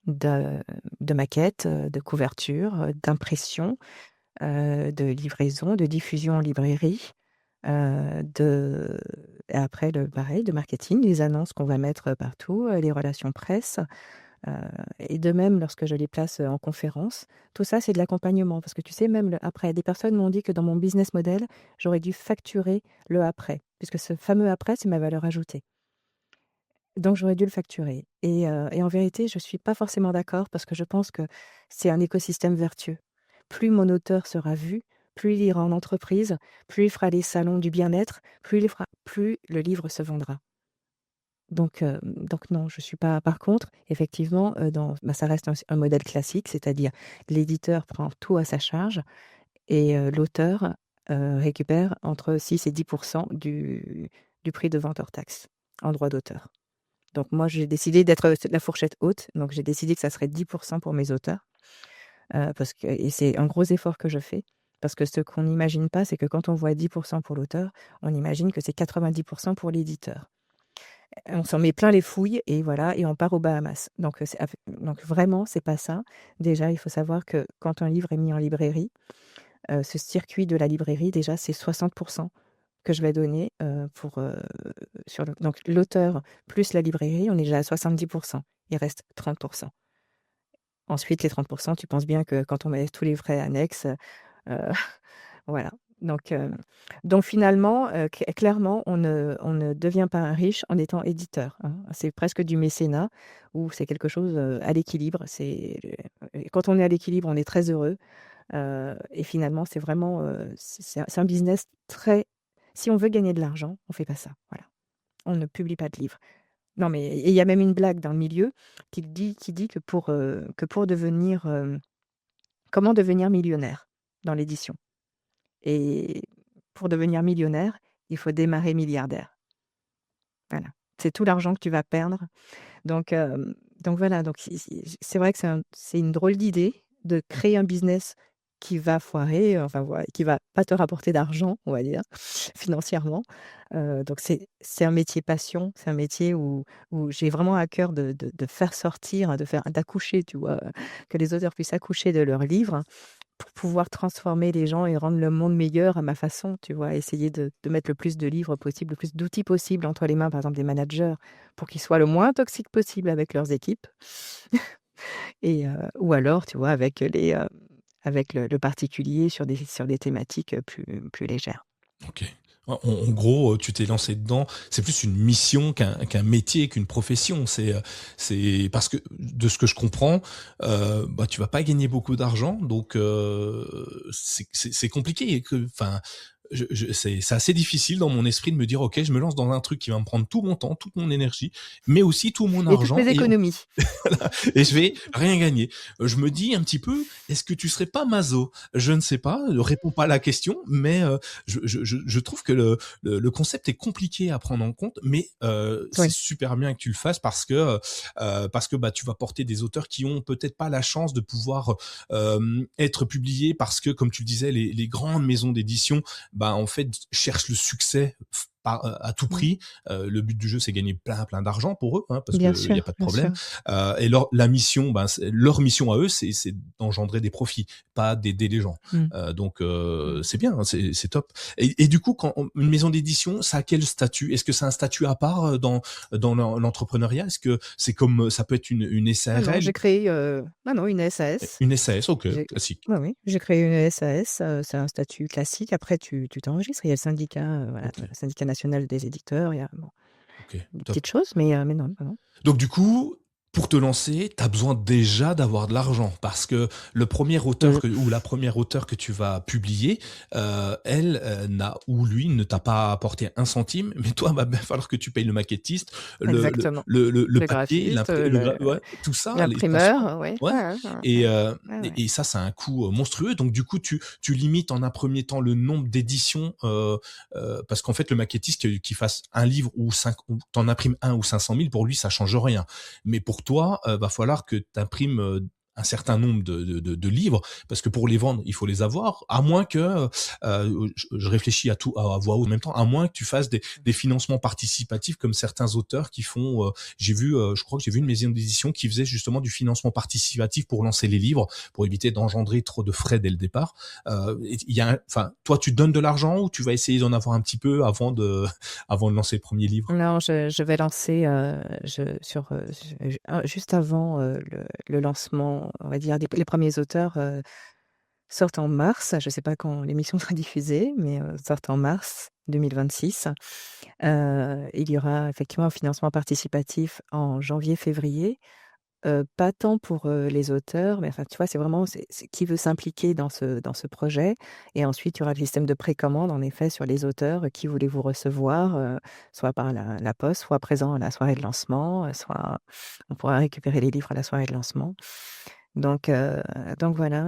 de maquette, de couverture, d'impression, de livraison, de diffusion en librairie, de et après pareil, de marketing, les annonces qu'on va mettre partout, les relations presse, heu et de même lorsque je les place, en conférence. Tout ça, c'est de l'accompagnement parce que tu sais, même le après, des personnes m'ont dit que dans mon business model, j'aurais dû facturer le après, puisque ce fameux après, c'est ma valeur ajoutée. Donc j'aurais dû le facturer, et en vérité, je suis pas forcément d'accord parce que je pense que c'est un écosystème vertueux. Plus mon auteur sera vu, plus il ira en entreprise, plus il fera les salons du bien-être, plus le livre se vendra. Donc non, je suis pas, par contre, effectivement, ça reste un modèle classique, c'est-à-dire l'éditeur prend tout à sa charge et l'auteur, récupère entre 6 et 10 du prix de vente hors taxe, en droit d'auteur. Donc moi, j'ai décidé d'être, la fourchette haute, donc j'ai décidé que ça serait 10 pour mes auteurs, parce que et c'est un gros effort que je fais. Parce que ce qu'on n'imagine pas, c'est que quand on voit 10% pour l'auteur, on imagine que c'est 90% pour l'éditeur. On s'en met plein les fouilles et voilà, et on part aux Bahamas. Donc vraiment, c'est pas ça. Déjà, il faut savoir que quand un livre est mis en librairie, ce circuit de la librairie, déjà, c'est 60% que je vais donner donc l'auteur plus la librairie, on est déjà à 70%. Il reste 30%. Ensuite, les 30%, tu penses bien que quand on met tous les frais annexes, euh, voilà. Donc finalement, clairement, on ne devient pas un riche en étant éditeur, hein. C'est presque du mécénat ou c'est quelque chose à l'équilibre. Quand on est à l'équilibre, on est très heureux. Et finalement, c'est vraiment, c'est un business très. Si on veut gagner de l'argent, on fait pas ça. Voilà. On ne publie pas de livres. Non, mais et il y a même une blague dans le milieu qui dit que pour devenir, comment devenir millionnaire dans l'édition. Et pour devenir millionnaire, il faut démarrer milliardaire. Voilà. C'est tout l'argent que tu vas perdre. Donc voilà, donc c'est vrai que c'est une drôle d'idée de créer un business qui va foirer, enfin voilà, qui va pas te rapporter d'argent, on va dire, financièrement. Donc c'est un métier passion, c'est un métier où j'ai vraiment à cœur de faire sortir, d'accoucher, tu vois, que les auteurs puissent accoucher de leurs livres pour pouvoir transformer les gens et rendre le monde meilleur à ma façon, tu vois? Essayer de mettre le plus de livres possible, le plus d'outils possible entre les mains, par exemple, des managers, pour qu'ils soient le moins toxiques possible avec leurs équipes ou alors, tu vois, avec le particulier sur des thématiques, plus légères. OK. En gros, tu t'es lancé dedans, c'est plus une mission qu'un métier, qu'une profession. C'est parce que de ce que je comprends, bah, tu vas pas gagner beaucoup d'argent, donc c'est compliqué et que enfin, c'est assez difficile dans mon esprit de me dire: «OK, je me lance dans un truc qui va me prendre tout mon temps, toute mon énergie, mais aussi tout mon Et toutes argent mes et économies. voilà, et je vais rien gagner». Je me dis un petit peu: «Est-ce que tu serais pas maso?» Je ne sais pas, ne réponds pas à la question, mais je trouve que le concept est compliqué à prendre en compte, mais c'est Oui, super bien que tu le fasses parce que bah, tu vas porter des auteurs qui ont peut-être pas la chance de pouvoir être publiés parce que, comme tu le disais, les grandes maisons d'édition, bah, en fait, cherchent le succès à tout mmh. prix. Le but du jeu, c'est gagner plein d'argent pour eux, hein, parce Bien qu'il y a sûr, pas de bien problème. sûr. Et la mission, ben, leur mission à eux, c'est d'engendrer des profits, pas d'aider les gens. Mmh. Donc Mmh. c'est bien, hein, c'est top. Et du coup, quand une maison d'édition, ça a quel statut? Est-ce que c'est un statut à part dans l'entrepreneuriat? Est-ce que c'est comme ça peut être une Ah non, SARL, j'ai créé, non, une SAS. une SAS? Ok, J'ai classique. Oui, oui, j'ai créé une SAS, c'est un statut classique. Après tu t'enregistres, il y a le syndicat, voilà, Ok, le syndicat national des éditeurs, il y a, bon, ok, des top. petites choses, mais non, non, non. Donc du coup, pour te lancer, tu as besoin déjà d'avoir de l'argent parce que le premier auteur Heu, ou la première auteure que tu vas publier, elle, n'a ou lui ne t'a pas apporté un centime, mais toi, bah, va falloir que tu payes le maquettiste, Exactement. le Le papier, graphiste, ouais, tout ça, les transports. l'imprimeur, ouais, Ouais. ouais, ouais, Et, ouais, heu, ouais, ouais. et ça, c'est un coût monstrueux. Donc du coup, tu limites en un premier temps le nombre d'éditions, parce qu'en fait, le maquettiste qui fasse un livre ou t'en imprimes un ou 500 000, pour lui, ça change rien. Mais pour toi, va falloir que tu imprimes un certain nombre de livres, parce que pour les vendre, il faut les avoir, à moins que, je réfléchis à tout à voix haute en même temps, à moins que tu fasses des financements participatifs comme certains auteurs qui font. Je crois que j'ai vu une maison d'édition qui faisait justement du financement participatif pour lancer les livres, pour éviter d'engendrer trop de frais dès le départ. Enfin, toi, tu donnes de l'argent ou tu vas essayer d'en avoir un petit peu avant de lancer le premier livre? Non, je vais lancer, juste avant, le lancement, on va dire, les premiers auteurs, sortent en mars. Je ne sais pas quand l'émission sera diffusée, mais sortent en mars 2026. Il y aura effectivement un financement participatif en janvier-février. Pas tant pour, les auteurs, mais enfin, tu vois, c'est vraiment c'est qui veut s'impliquer dans ce projet, et ensuite il y aura le système de précommande en effet sur les auteurs, qui voulez-vous recevoir, soit par la poste, soit présent à la soirée de lancement, soit on pourra récupérer les livres à la soirée de lancement. Donc heu, donc voilà,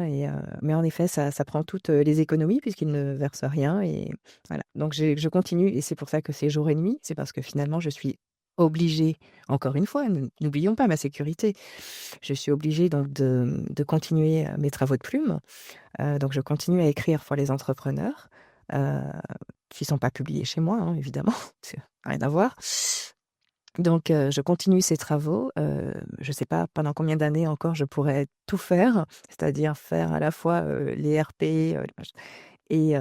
mais en effet ça prend toutes, les économies puisqu'ils ne versent rien, et voilà. Donc je continue, et c'est pour ça que c'est jour et nuit, c'est parce que finalement je suis obligée, encore une fois, n'oublions pas ma sécurité, je suis obligée donc de continuer, mes travaux de plume. Donc je continue à écrire pour les entrepreneurs, heu, qui sont pas publiés chez moi, hein, évidemment, c'est rien à voir. Donc je continue ces travaux, je sais pas pendant combien d'années encore je pourrais tout faire, c'est-à-dire faire à la fois, les RP, les mach et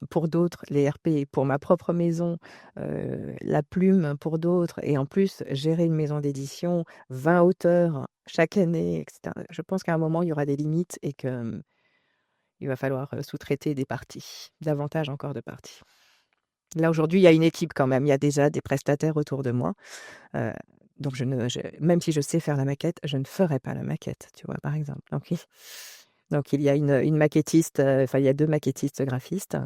pour d'autres, les RP pour ma propre maison, la plume pour d'autres et en plus gérer une maison d'édition, 20 auteurs chaque année et cetera. Je pense qu'à un moment, il y aura des limites et que, il va falloir, sous-traiter des parties, davantage encore de parties. Là, aujourd'hui, il y a une équipe quand même, il y a déjà des prestataires autour de moi, heu, donc je même si je sais faire la maquette, je ne ferai pas la maquette, tu vois? Par exemple, donc il y a une maquettiste, enfin, il y a 2 maquettistes graphistes,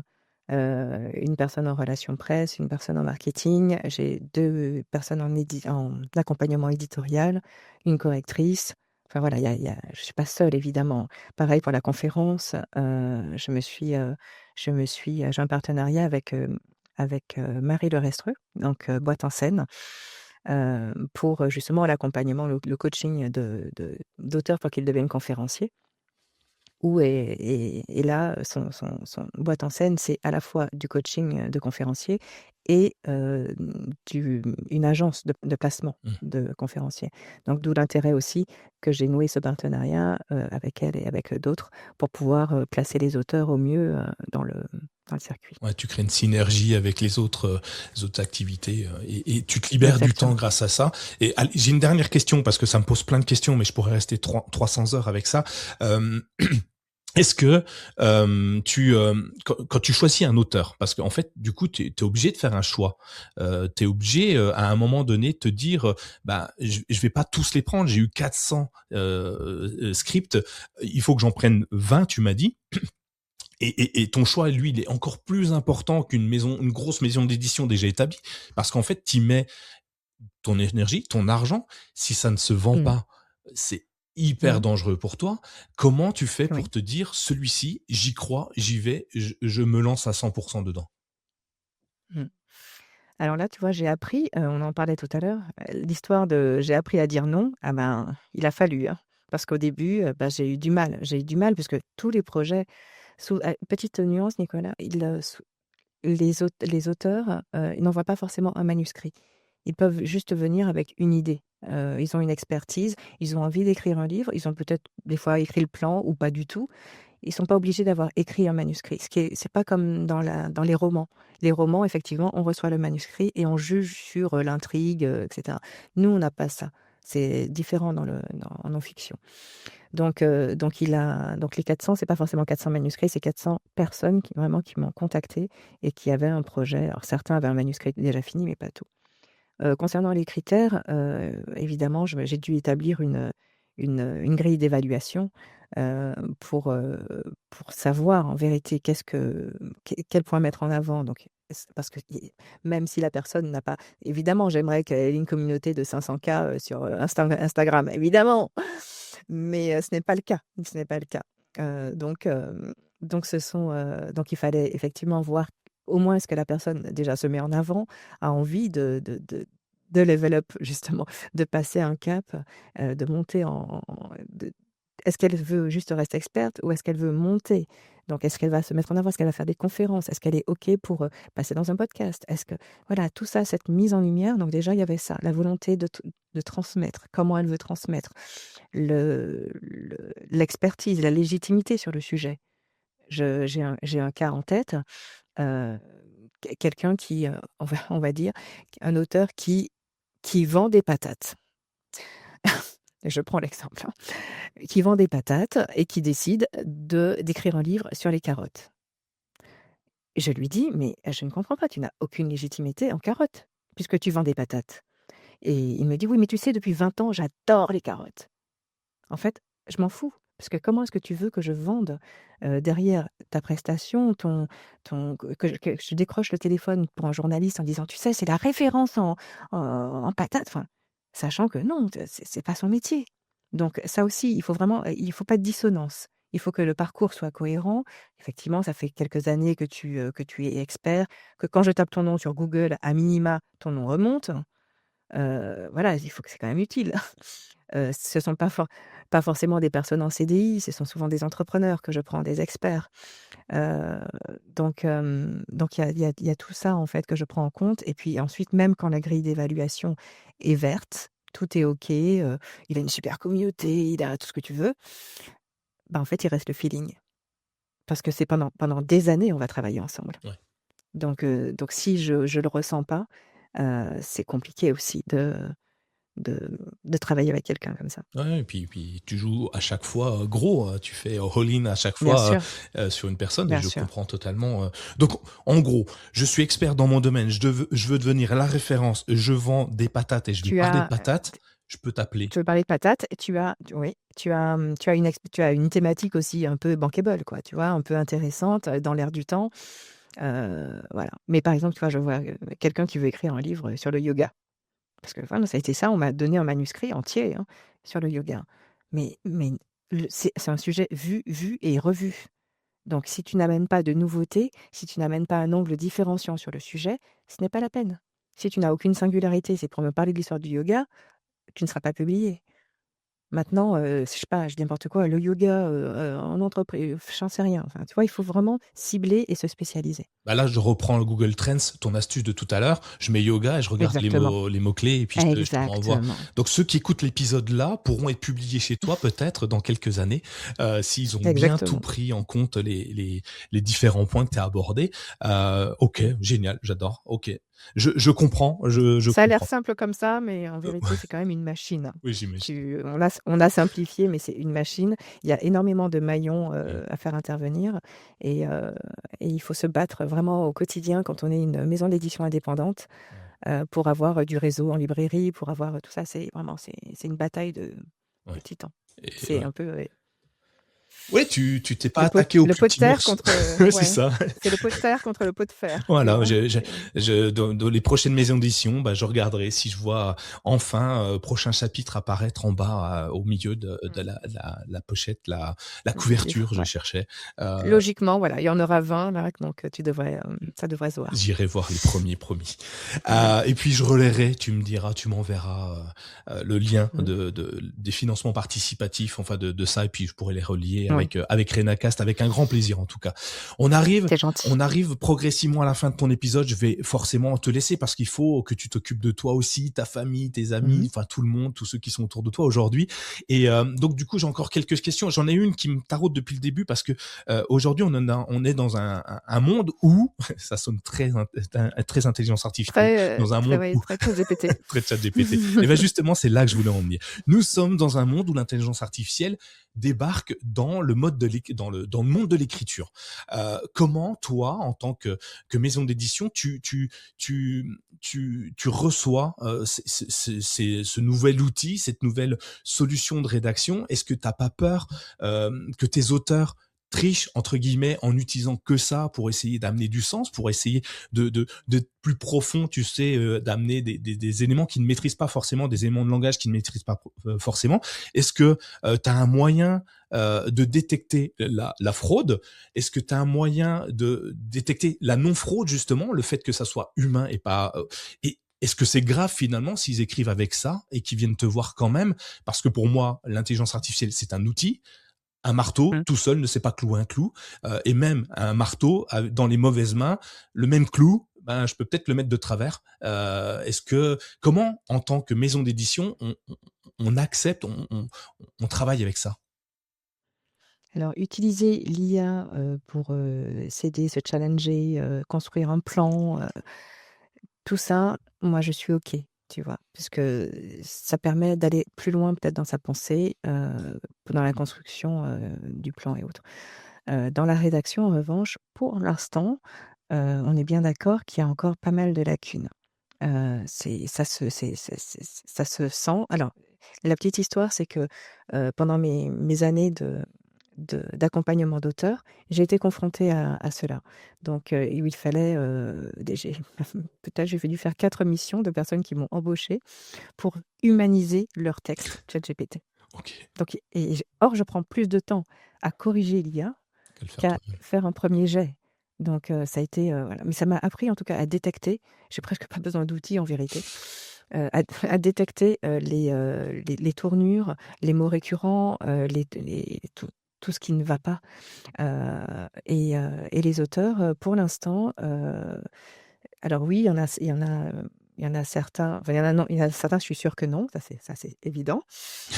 une personne en relations presse, une personne en marketing. J'ai 2 personnes en accompagnement éditorial, une correctrice. Enfin voilà, je suis pas seule évidemment. Pareil pour la conférence, j'ai un partenariat avec Marie Lerestreux, donc Boîte en scène, pour, justement l'accompagnement, le coaching d'auteurs pour qu'ils deviennent conférenciers. Où et là, son boîte en scène, c'est à la fois du coaching, de conférenciers et une agence de placement Mmh. de conférenciers. Donc d'où l'intérêt aussi que j'ai noué ce partenariat, avec elle et avec, d'autres pour pouvoir, placer les auteurs au mieux, dans le circuit. Ouais, tu crées une synergie avec les autres activités, et tu te libères du temps Exactement. grâce à ça. Et j'ai une dernière question parce que ça me pose plein de questions, mais je pourrais rester 300 heures avec ça. Hem, est-ce que, quand tu choisis un auteur, parce qu'en fait, du coup, tu es obligé de faire un choix. Tu es obligé, à un moment donné, de te dire, «Bah, je vais pas tous les prendre. J'ai eu 400, scripts, il faut que j'en prenne 20», tu m'as dit. Et ton choix, lui, il est encore plus important une grosse maison d'édition déjà établie, parce qu'en fait, tu mets ton énergie, ton argent. Si ça ne se vend Mmh. pas, c'est hyper Mmh. dangereux pour toi. Comment tu fais pour Oui. te dire: «Celui-ci, j'y crois, j'y vais, je me lance à 100% dedans»? Mmh. Alors là, tu vois, j'ai appris, on en parlait tout à l'heure, l'histoire de j'ai appris à dire non, ah ben, il a fallu, hein. Parce qu'au début, bah, j'ai eu du mal. J'ai eu du mal puisque tous les projets petite nuance Nicolas, les auteurs, ils n'envoient pas forcément un manuscrit. Ils peuvent juste venir avec une idée. Ils ont une expertise, ils ont envie d'écrire un livre, ils ont peut-être des fois écrit le plan ou pas du tout. Ils sont pas obligés d'avoir écrit un manuscrit. C'est pas comme dans les romans. Les romans, effectivement, on reçoit le manuscrit et on juge sur, l'intrigue, et cetera. Nous, on n'a pas ça. C'est différent en non-fiction. Donc les 400, c'est pas forcément 400 manuscrits, c'est 400 personnes qui m'ont contacté et qui avaient un projet. Alors certains avaient un manuscrit déjà fini, mais pas tout. Concernant les critères, évidemment, j'ai dû établir une grille d'évaluation, heu, pour, heu, pour savoir en vérité quel point mettre en avant. Donc parce que même si la personne n'a pas évidemment, j'aimerais qu'elle ait une communauté de 500 K, sur, Instagram, évidemment! Mais, ce n'est pas le cas, ce n'est pas le cas. Donc il fallait effectivement voir au moins est-ce que la personne déjà se met en avant, a envie de level up justement, de passer un cap, de monter de est-ce qu'elle veut juste rester experte ou est-ce qu'elle veut monter? Donc est-ce qu'elle va se mettre en avant? Est-ce qu'elle va faire des conférences? Est-ce qu'elle est OK pour, passer dans un podcast? Est-ce que voilà, tout ça, cette mise en lumière, donc déjà il y avait ça, la volonté de transmettre, comment elle veut transmettre, l'expertise, la légitimité sur le sujet. J'ai un cas en tête, heu, quelqu'un qui, on va dire, un auteur qui vend des patates. Je prends l'exemple, hein, qui vend des patates et qui décide d'écrire un livre sur les carottes. Je lui dis: «Mais je ne comprends pas, tu n'as aucune légitimité en carottes, puisque tu vends des patates». Et il me dit: «Oui, mais tu sais, depuis 20 ans, j'adore les carottes». En fait, je m'en fous, parce que comment est-ce que tu veux que je vende, derrière ta prestation, que je décroche le téléphone pour un journaliste en disant: «Tu sais, c'est la référence en patates», enfin, sachant que non, c'est pas son métier. Donc ça aussi, il faut vraiment, il faut pas de dissonance. Il faut que le parcours soit cohérent. Effectivement, ça fait quelques années que tu es expert, que quand je tape ton nom sur Google, à minima, ton nom remonte. voilà, il faut que c'est quand même utile. Ce sont pas forcément des personnes en CDI, ce sont souvent des entrepreneurs que je prends, des experts. Heu, donc il y a tout ça, en fait, que je prends en compte et puis ensuite, même quand la grille d'évaluation est verte, tout est OK, il a une super communauté, il a tout ce que tu veux, bah, en fait, il reste le feeling. Parce que c'est pendant des années, on va travailler ensemble. Ouais. Donc si je le ressens pas, c'est compliqué aussi de de travailler avec quelqu'un comme ça. Ouais, et puis tu joues à chaque fois, gros, tu fais all-in à chaque Bien fois, sûr, sur une personne et bien je sûr. comprends totalement, donc en gros, je suis expert dans mon domaine, je veux devenir la référence, je vends des patates et je vais Tu parler de as patates, je peux t'appeler. Tu veux parler de patates, oui, tu as une thématique aussi un peu bankable, quoi, tu vois? Un peu intéressante, dans l'air du temps, voilà. Mais par exemple, tu vois, je vois, quelqu'un qui veut écrire un livre sur le yoga. Parce que voilà, ça a été ça, on m'a donné un manuscrit entier, hein, sur le yoga. Mais c'est un sujet vu et revu. Donc si tu n'amènes pas de nouveautés, si tu n'amènes pas un angle différenciant sur le sujet, ce n'est pas la peine. Si tu n'as aucune singularité, c'est pour me parler de l'histoire du yoga, tu ne seras pas publié. Maintenant, je sais pas, je dis n'importe quoi, le yoga, en entreprise, j'en sais rien. Enfin, tu vois, il faut vraiment cibler et se spécialiser. Bah, là, je reprends le Google Trends, ton astuce de tout à l'heure, je mets yoga et je regarde Exactement. les mots-clés et puis je te renvoie. Exactement. Donc ceux qui écoutent l'épisode là pourront être publiés chez toi peut-être dans quelques années, s'ils ont bien tout Exactement. pris en compte les différents points que tu as abordés. OK, génial, j'adore, OK. Je comprends, je Ça a l'air comprends. simple comme ça, mais en Ouais, vérité, c'est quand même une machine. oui, j'imagine. On a simplifié, mais c'est une machine. Il y a énormément de maillons, Mmh. à faire intervenir et heu et il faut se battre vraiment au quotidien quand on est une maison d'édition indépendante, Ouais, pour avoir, du réseau en librairie, pour avoir, tout ça. C'est vraiment c'est une bataille de ouais titans. et C'est ouais. un peu, Ouais, tu t'es pas attaqué au le plus pot de petit terre ours. contre, Ouais, c'est ouais, ça. c'est le pot de terre contre le pot de fer, tu Voilà, vois? C'est dans les prochaines maisons d'édition, bah, je regarderai si je vois enfin, prochain chapitre apparaître en bas, au milieu de mmh, la pochette, la du livre, couverture, je ouais. cherchais. Heu, Logiquement, voilà, il y en aura 20 là, donc tu devrais, ça devrait se voir. J'irai voir les premiers, promis. Ouais. Et puis je relayerai, tu me diras, tu m'enverras, le lien Mmh. des financements participatifs, enfin de ça et puis je pourrai les relier Oui, avec Renacast avec un grand plaisir en tout cas. On arrive c'est gentil. on arrive progressivement à la fin de ton épisode, je vais forcément te laisser parce qu'il faut que tu t'occupes de toi aussi, ta famille, tes Mmh. amis, enfin tout le monde, tous ceux qui sont autour de toi aujourd'hui et donc du coup, j'ai encore quelques questions. J'en ai une qui me taraude depuis le début parce que, aujourd'hui on est dans un monde où ça sonne très intelligence artificielle, dans un Très, monde ouais, où très ChatGPT. très ChatGPT. Et ben justement, c'est là que je voulais en venir. Nous sommes dans un monde où l'intelligence artificielle débarque dans le mode dans le monde de l'écriture. Comment toi, en tant que maison d'édition, tu reçois ce nouvel outil, cette nouvelle solution de rédaction? Est-ce que t'as pas peur que tes auteurs trichent entre guillemets en utilisant que ça pour essayer d'amener du sens, pour essayer de plus profond, tu sais, d'amener des éléments qu'ils ne maîtrisent pas forcément, des éléments de langage qu'ils ne maîtrisent pas forcément. Est-ce que tu as un moyen de détecter la fraude? Est-ce que tu as un moyen de détecter la non-fraude, justement, le fait que ça soit humain et pas... et est-ce que c'est grave finalement s'ils écrivent avec ça et qu'ils viennent te voir quand même? Parce que pour moi, l'intelligence artificielle, c'est un outil. Un marteau, Mmh. tout seul, ne sait pas clouer un clou, et même un marteau dans les mauvaises mains, le même clou, ben, je peux peut-être le mettre de travers. Comment, en tant que maison d'édition, on accepte, on travaille avec ça? Alors utiliser l'IA, pour, s'aider, se challenger, construire un plan, tout ça, moi je suis OK, tu vois? Puisque ça permet d'aller plus loin peut-être dans sa pensée, dans la construction, du plan et autres. Dans la rédaction en revanche, pour l'instant, on est bien d'accord qu'il y a encore pas mal de lacunes. C'est ça se c'est ça se sent. Alors, la petite histoire, c'est que, pendant mes années d'accompagnement d'auteur, j'ai été confrontée à cela. Donc, où il fallait, des j'ai peut-être j'ai dû faire 4 missions de personnes qui m'ont embauchée pour humaniser leur texte ChatGPT. OK, Donc or je prends plus de temps à corriger l'IA qu'à le faire qu'à toi-même. faire un premier jet. Donc ça a été, voilà. Mais ça m'a appris en tout cas à détecter. J'ai presque pas besoin d'outils en vérité. à détecter les tournures, les mots récurrents, tout ce qui ne va pas. Et les auteurs, pour l'instant, alors oui, il y en a certains, enfin, il y en a certains, je suis sûre que non, ça c'est évident.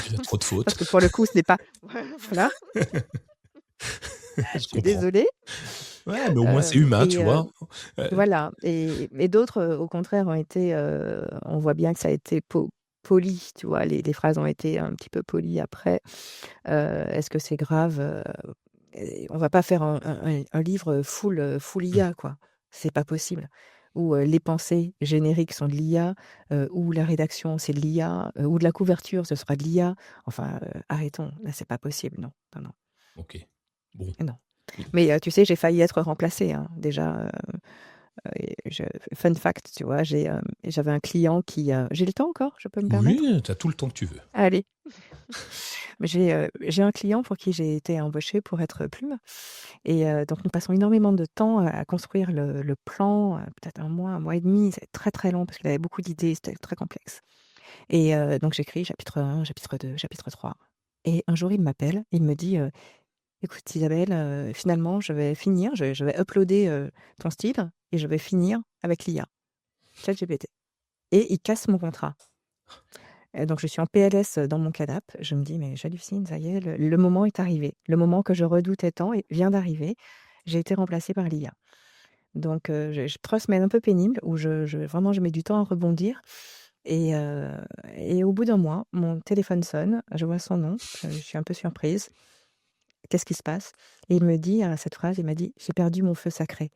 Il y a trop de Parce fautes. que pour le coup, ce n'est pas voilà, je Je suis comprends. désolée. Ouais, mais au moins c'est humain, tu Et vois? voilà, et d'autres, au contraire, ont été, on voit bien que ça a été poli, tu vois? Les phrases ont été un petit peu polies après. Est-ce que c'est grave? Et on va pas faire un livre full Mmh. IA, quoi. C'est pas possible. Ou, les pensées génériques sont de l'IA, ou la rédaction, c'est de l'IA, ou de la couverture, ce sera de l'IA. Enfin, arrêtons, là, c'est pas possible, non, non, non, OK. Bon. non. Mais, tu sais, j'ai failli être remplacée, hein, déjà, et fun fact, tu vois? J'avais un client qui, j'ai le temps encore? Je peux me permettre? Oui, tu as tout le temps que tu veux. Allez. J'ai un client pour qui j'ai été embauchée pour être plume, et donc nous passons énormément de temps à construire le plan, peut-être un mois et demi. C'est très, très long parce qu'il avait beaucoup d'idées, c'était très complexe, et donc j'écris chapitre 1, chapitre 2, chapitre 3, et un jour il m'appelle, il me dit, «Écoute Isabelle, finalement je vais finir, je vais uploader, ton style et je vais finir avec l'IA, ChatGPT», et il casse mon contrat. Et donc je suis en PLS dans mon canapé. Je me dis: «Mais j'hallucine, ça y est, le moment est arrivé. Le moment que je redoutais tant et vient d'arriver. J'ai été remplacée par l'IA». Donc j'ai 3 semaines un peu pénibles où vraiment je mets du temps à rebondir, et au bout d'un mois, mon téléphone sonne, je vois son nom, je suis un peu surprise. Qu'est-ce qui se passe? Et il me dit, cette phrase, il m'a dit: «J'ai perdu mon feu sacré».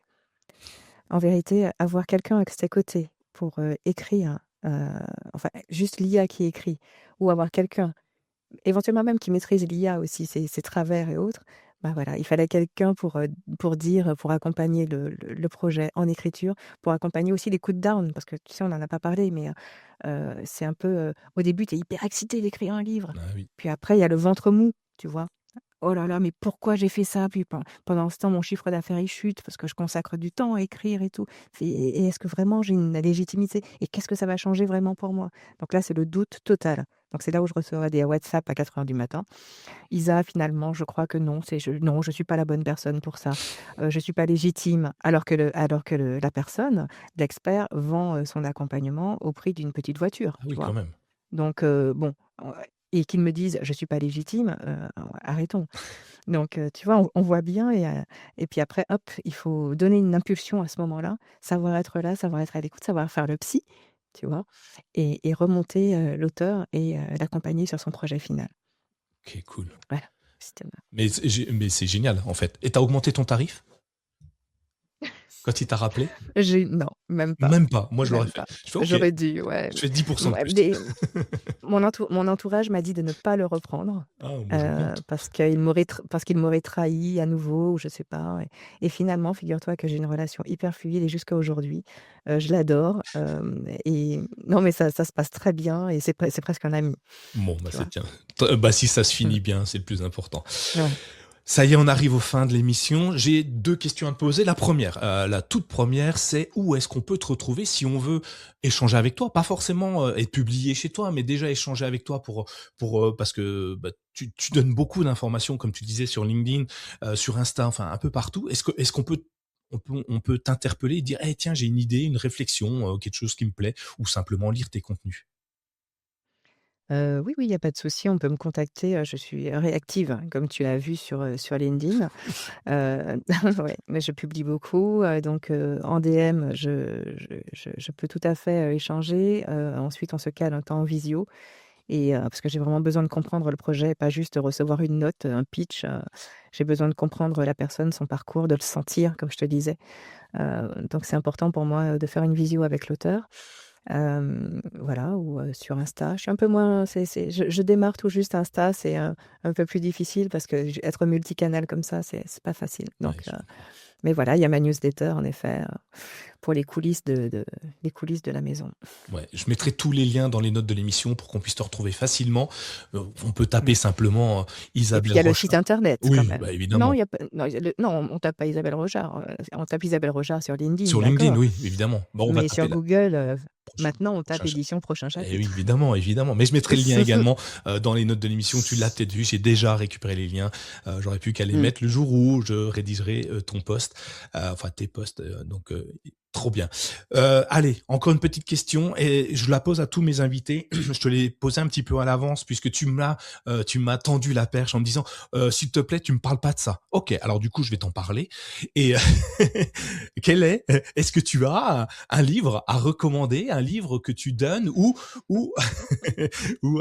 En vérité, avoir quelqu'un à ses côtés pour, écrire, enfin, juste l'IA qui écrit, ou avoir quelqu'un éventuellement même qui maîtrise l'IA aussi, ses travers et autres, bah, voilà, il fallait quelqu'un pour dire, pour accompagner le projet en écriture, pour accompagner aussi les coups de down, parce que tu sais, on n'en a pas parlé, mais c'est un peu, au début, tu es hyper excité d'écrire un livre, Ah oui. puis après il y a le ventre mou, tu vois? «Oh là là, mais pourquoi j'ai fait ça?» Puis pendant ce temps, mon chiffre d'affaires, il chute parce que je consacre du temps à écrire et tout. Et est-ce que vraiment j'ai une légitimité? Et qu'est-ce que ça va changer vraiment pour moi? Donc là, c'est le doute total. Donc c'est là où je recevais des WhatsApp à 4 heures du matin. «Isa, finalement, je crois que non, non, je suis pas la bonne personne pour ça. Je suis pas légitime». Alors que la personne, l'expert, vend, son accompagnement au prix d'une petite voiture, Ah tu oui, quand vois? même. Donc bon, et qu'ils me disent: «Je suis pas légitime», arrêtons. Donc tu vois, on voit bien, et puis après hop, il faut donner une impulsion à ce moment-là, savoir être là, savoir être à l'écoute, savoir faire le psy, tu vois? Et remonter, l'auteur, et l'accompagner sur son projet final. OK, cool. Voilà, c'était ma Mais c'est génial, en fait. Et tu as augmenté ton tarif? Quand il t'a rappelé? non, même pas, Même pas. Moi, je l'aurais même fait. pas. Je fais: «OK, J'aurais dû, ouais, je fais 10 de ouais, plus». mon entourage m'a dit de ne pas le reprendre, Ah, moi, j'augmente. parce qu'il m'aurait trahi à nouveau, ou je sais pas, et finalement, figure-toi que j'ai une relation hyper fluide, et jusqu'à aujourd'hui, je l'adore, et non, mais ça se passe très bien, et c'est presque un ami, Bon, bah, tu c'est vois? bien. Bah, si ça se Mmh. finit bien, c'est le plus important. Ouais. Ça y est, on arrive aux fins de l'émission. J'ai 2 questions à te poser. La première, la toute première, c'est où est-ce qu'on peut te retrouver si on veut échanger avec toi? Pas forcément, être publié chez toi, mais déjà échanger avec toi parce que, bah, tu donnes beaucoup d'informations, comme tu disais, sur LinkedIn, sur Insta, enfin un peu partout. Est-ce qu'on peut t'interpeller et dire: «Eh tiens, j'ai une idée, une réflexion, quelque chose qui me plaît», ou simplement lire tes contenus? Oui, oui, il y a pas de souci, on peut me contacter, je suis réactive, hein, comme tu l'as vu sur LinkedIn. Ouais, mais je publie beaucoup, donc en DM, je peux tout à fait, échanger. Ensuite, on se cale un temps en visio, et parce que j'ai vraiment besoin de comprendre le projet, pas juste recevoir une note, un pitch. J'ai besoin de comprendre la personne, son parcours, de le sentir, comme je te disais. Donc c'est important pour moi, de faire une visio avec l'auteur. Voilà, ou sur Insta. Je suis un peu moins, je démarre tout juste Insta, c'est un peu plus difficile parce que être multicanal comme ça, c'est pas facile. Ouais, Donc je comprends. mais voilà, il y a ma newsletter en effet, pour les coulisses de la maison. Ouais, je mettrai tous les liens dans les notes de l'émission pour qu'on puisse te retrouver facilement. On peut Mmh. taper simplement, Et puis il Isabelle y a le site Rochard. internet quand Oui, même. bah, Non, évidemment. il y a pas non, non, on tape pas Isabelle Rochard, on tape Isabelle Rochard sur LinkedIn, Sur LinkedIn, d'accord. oui, évidemment. Bon, on va Mais sur taper là. Google, Prochain Maintenant, on tape prochain cha édition prochain eh oui, chapitre. évidemment, évidemment. Mais je mettrai le lien également, dans les notes de l'émission. Tu l'as peut-être vu, j'ai déjà récupéré les liens. J'aurais plus qu'à les Mmh. mettre le jour où je rédigerai, ton post, enfin tes posts, donc trop bien. Allez, encore une petite question et je la pose à tous mes invités. Je te l'ai posée un petit peu à l'avance puisque tu m'as tendu la perche en me disant: «S'il te plaît, tu me parles pas de ça». OK, alors du coup, je vais t'en parler et quel est est-ce que tu as un livre à recommander, un livre que tu donnes ou ou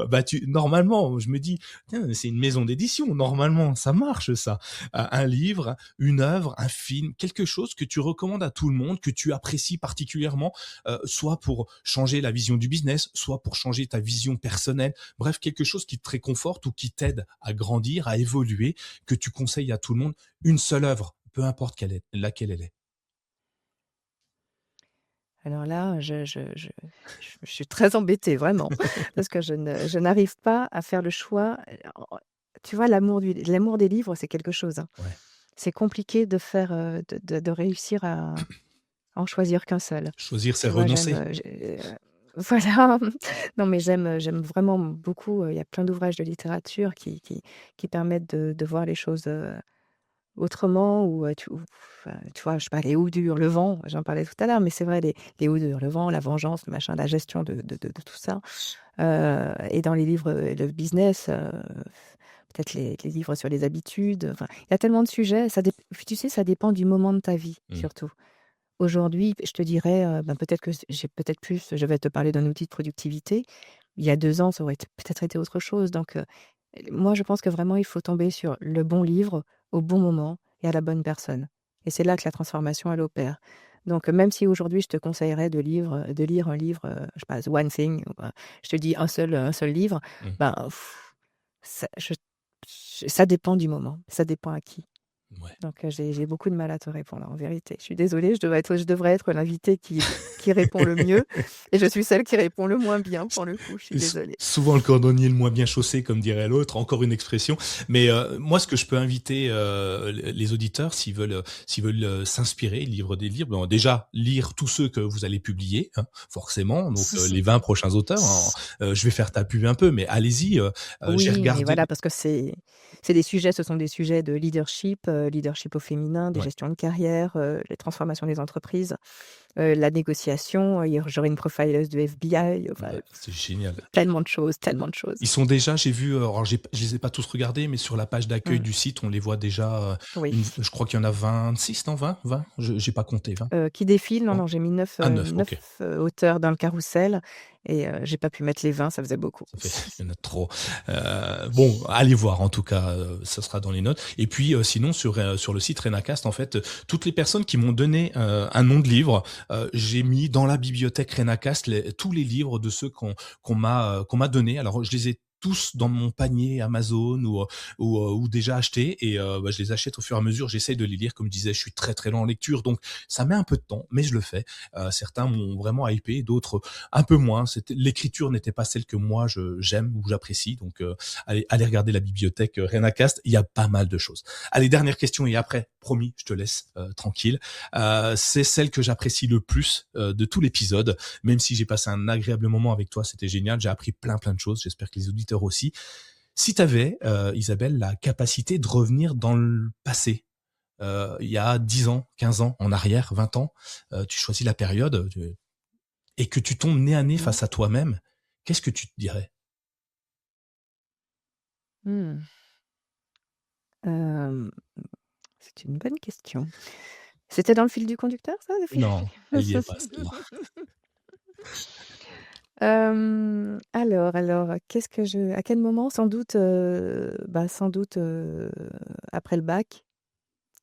bah tu normalement, je me dis: «Tiens, c'est une maison d'édition, normalement ça marche ça». Un livre, une œuvre, un film, quelque chose que tu recommandes à tout le monde, que tu apprécies particulièrement, soit pour changer la vision du business, soit pour changer ta vision personnelle. Bref, quelque chose qui te réconforte ou qui t'aide à grandir, à évoluer, que tu conseilles à tout le monde. Une seule œuvre, peu importe quelle est laquelle elle est. Alors là, je suis très embêtée vraiment parce que je n'arrive pas à faire le choix, tu vois, l'amour des livres, c'est quelque chose, hein. Ouais. C'est compliqué de faire, de réussir à en choisir qu'un seul. Choisir, c'est Tu vois, j'aime, renoncer. voilà. Non, mais j'aime vraiment beaucoup, il y a plein d'ouvrages de littérature qui permettent de voir les choses, autrement ou, tu vois, je sais pas, Les Houes du Hurlevent, j'en parlais tout à l'heure, mais c'est vrai, les Houes du Hurlevent, la vengeance, le machin, la gestion de tout ça, et dans les livres, de business, peut-être les livres sur les habitudes, enfin, il y a tellement de sujets, tu sais, ça dépend du moment de ta vie, Mmh. surtout. Aujourd'hui, je te dirais, ben, peut-être que j'ai peut-être plus je vais te parler d'un outil de productivité. Il y a 2 ans, ça aurait peut-être été autre chose, donc moi, je pense que vraiment, il faut tomber sur le bon livre, au bon moment et à la bonne personne et c'est là que la transformation, elle opère. Donc même si aujourd'hui, je te conseillerais de lire un livre, je sais pas, The One Thing ou je te dis un seul livre, Mmh. ben, ça ça dépend du moment, ça dépend à qui. Ouais. Donc j'ai beaucoup de mal à te répondre, en vérité. Je suis désolée, je devrais être l'invitée qui répond le mieux et je suis celle qui répond le moins bien pour le coup, je suis désolée. Souvent le cordonnier le moins bien chaussé, comme dirait l'autre, encore une expression. Mais moi, ce que je peux inviter les auditeurs, s'ils veulent s'inspirer, lire des livres, bon, déjà lire tous ceux que vous allez publier, hein, forcément. Donc les 20 prochains auteurs. Je vais faire ta pub un peu, mais allez-y. J'ai Oui, mais regardé. voilà, parce que ce sont des sujets de leadership, leadership au féminin, des Ouais, gestions de carrière, les transformations des entreprises, la négociation, j'aurai une profileuse de FBI, enfin, ouais, c'est génial. tellement de choses, tellement de choses. Ils sont déjà, j'ai vu, alors je les ai pas tous regardés, mais sur la page d'accueil Mmh. du site, on les voit déjà. Oui. Je crois qu'il y en a 26, non 20, 20. J'ai pas compté 20. Qui défilent, non, Non. non, j'ai mis 9 Ah 9, 9, ok. auteurs dans le carrousel et j'ai pas pu mettre les 20, ça faisait beaucoup. Ça fait il y en a trop. Bon, allez voir en tout cas, ça sera dans les notes. Et puis sinon sur le site Renacast, en fait, toutes les personnes qui m'ont donné un nom de livre, j'ai mis dans la bibliothèque Renacast tous les livres de ceux qu'on m'a donné. Alors je les ai tous dans mon panier Amazon ou déjà achetés et bah, je les achète au fur et à mesure. J'essaye de les lire. Comme je disais, je suis très très lent en lecture, donc ça met un peu de temps, mais je le fais. Certains m'ont vraiment hypé, d'autres un peu moins. L'écriture n'était pas celle que moi j'aime ou j'apprécie. Donc allez regarder la bibliothèque Renacast. Il y a pas mal de choses. Allez, dernière question et après, promis, je te laisse tranquille. C'est celle que j'apprécie le plus de tout l'épisode. Même si j'ai passé un agréable moment avec toi, c'était génial. J'ai appris plein de choses. J'espère que les auditeurs aussi. Si tu avais, Isabelle, la capacité de revenir dans le passé, il y a 10 ans, 15 ans, en arrière, 20 ans, tu choisis la période, et que tu tombes nez à nez Mmh. face à toi-même, qu'est-ce que tu te dirais? Mmh. Hem, c'est une bonne question. C'était dans le fil du conducteur ça, le fil? Non, elle y est pas celle-là. Alors, qu'est-ce que je à quel moment? Sans doute, sans doute, après le bac,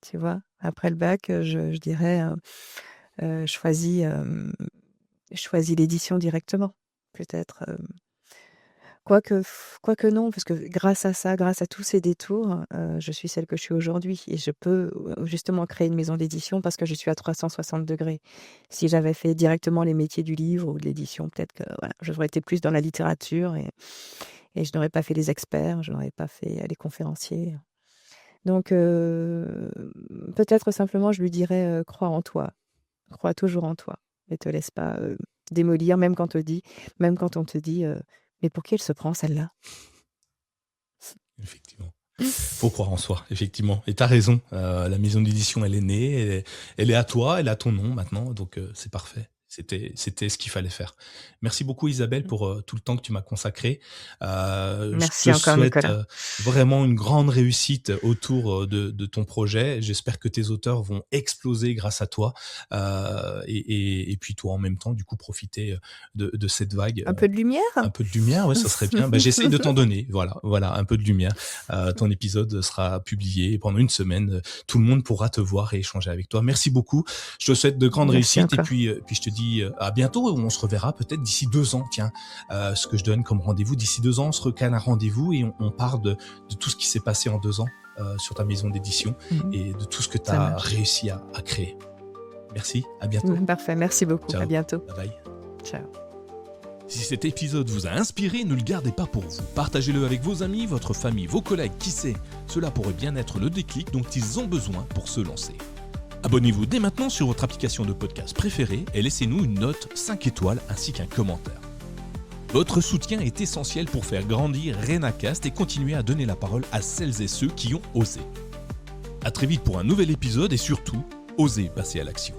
tu vois? Après le bac, je dirais, choisis, choisis l'édition directement, peut-être, quoique non, parce que grâce à ça, grâce à tous ces détours, je suis celle que je suis aujourd'hui et je peux, justement créer une maison d'édition parce que je suis à 360°. Si j'avais fait directement les métiers du livre ou de l'édition, peut-être que voilà, j'aurais été plus dans la littérature et je n'aurais pas fait les experts, je n'aurais pas fait, les conférenciers. Donc peut-être simplement je lui dirais, «Crois en toi, crois toujours en toi et te laisse pas, démolir, même quand on te dit, «Mais pour qui elle se prend celle-là?» Effectivement. Faut croire en soi, effectivement. Et tu as raison, la maison d'édition, elle est née, elle est à toi, elle a ton nom maintenant, donc c'est parfait. C'était ce qu'il fallait faire. Merci beaucoup Isabelle Mmh. pour, tout le temps que tu m'as consacré. Je Merci te encore souhaite, Nicolas. vraiment une grande réussite autour, de ton projet. J'espère que tes auteurs vont exploser grâce à toi, et puis toi en même temps, du coup, profiter, de cette vague, Un peu de lumière? un peu de lumière, ouais, ça serait bien. Bah, j'essaye de t'en donner, voilà, un peu de lumière. Ton épisode sera publié pendant une semaine. Tout le monde pourra te voir et échanger avec toi. Merci beaucoup. Je te souhaite de grandes Merci réussites et encore. puis je te dis à bientôt. On se reverra peut-être d'ici 2 ans. Tiens, ce que je donne comme rendez-vous d'ici 2 ans, on se recale un rendez-vous et on parle de tout ce qui s'est passé en 2 ans sur ta maison d'édition Mmh. et de tout ce que tu Ça as marche. réussi à créer. Merci, à bientôt. Parfait, merci beaucoup. À Ciao, bientôt. bye bye. Ciao. Si cet épisode vous a inspiré, ne le gardez pas pour vous. Partagez-le avec vos amis, votre famille, vos collègues, qui sait. Cela pourrait bien être le déclic dont ils ont besoin pour se lancer. Abonnez-vous dès maintenant sur votre application de podcast préférée et laissez-nous une note 5 étoiles ainsi qu'un commentaire. Votre soutien est essentiel pour faire grandir RenaCast et continuer à donner la parole à celles et ceux qui ont osé. À très vite pour un nouvel épisode et surtout, osez passer à l'action.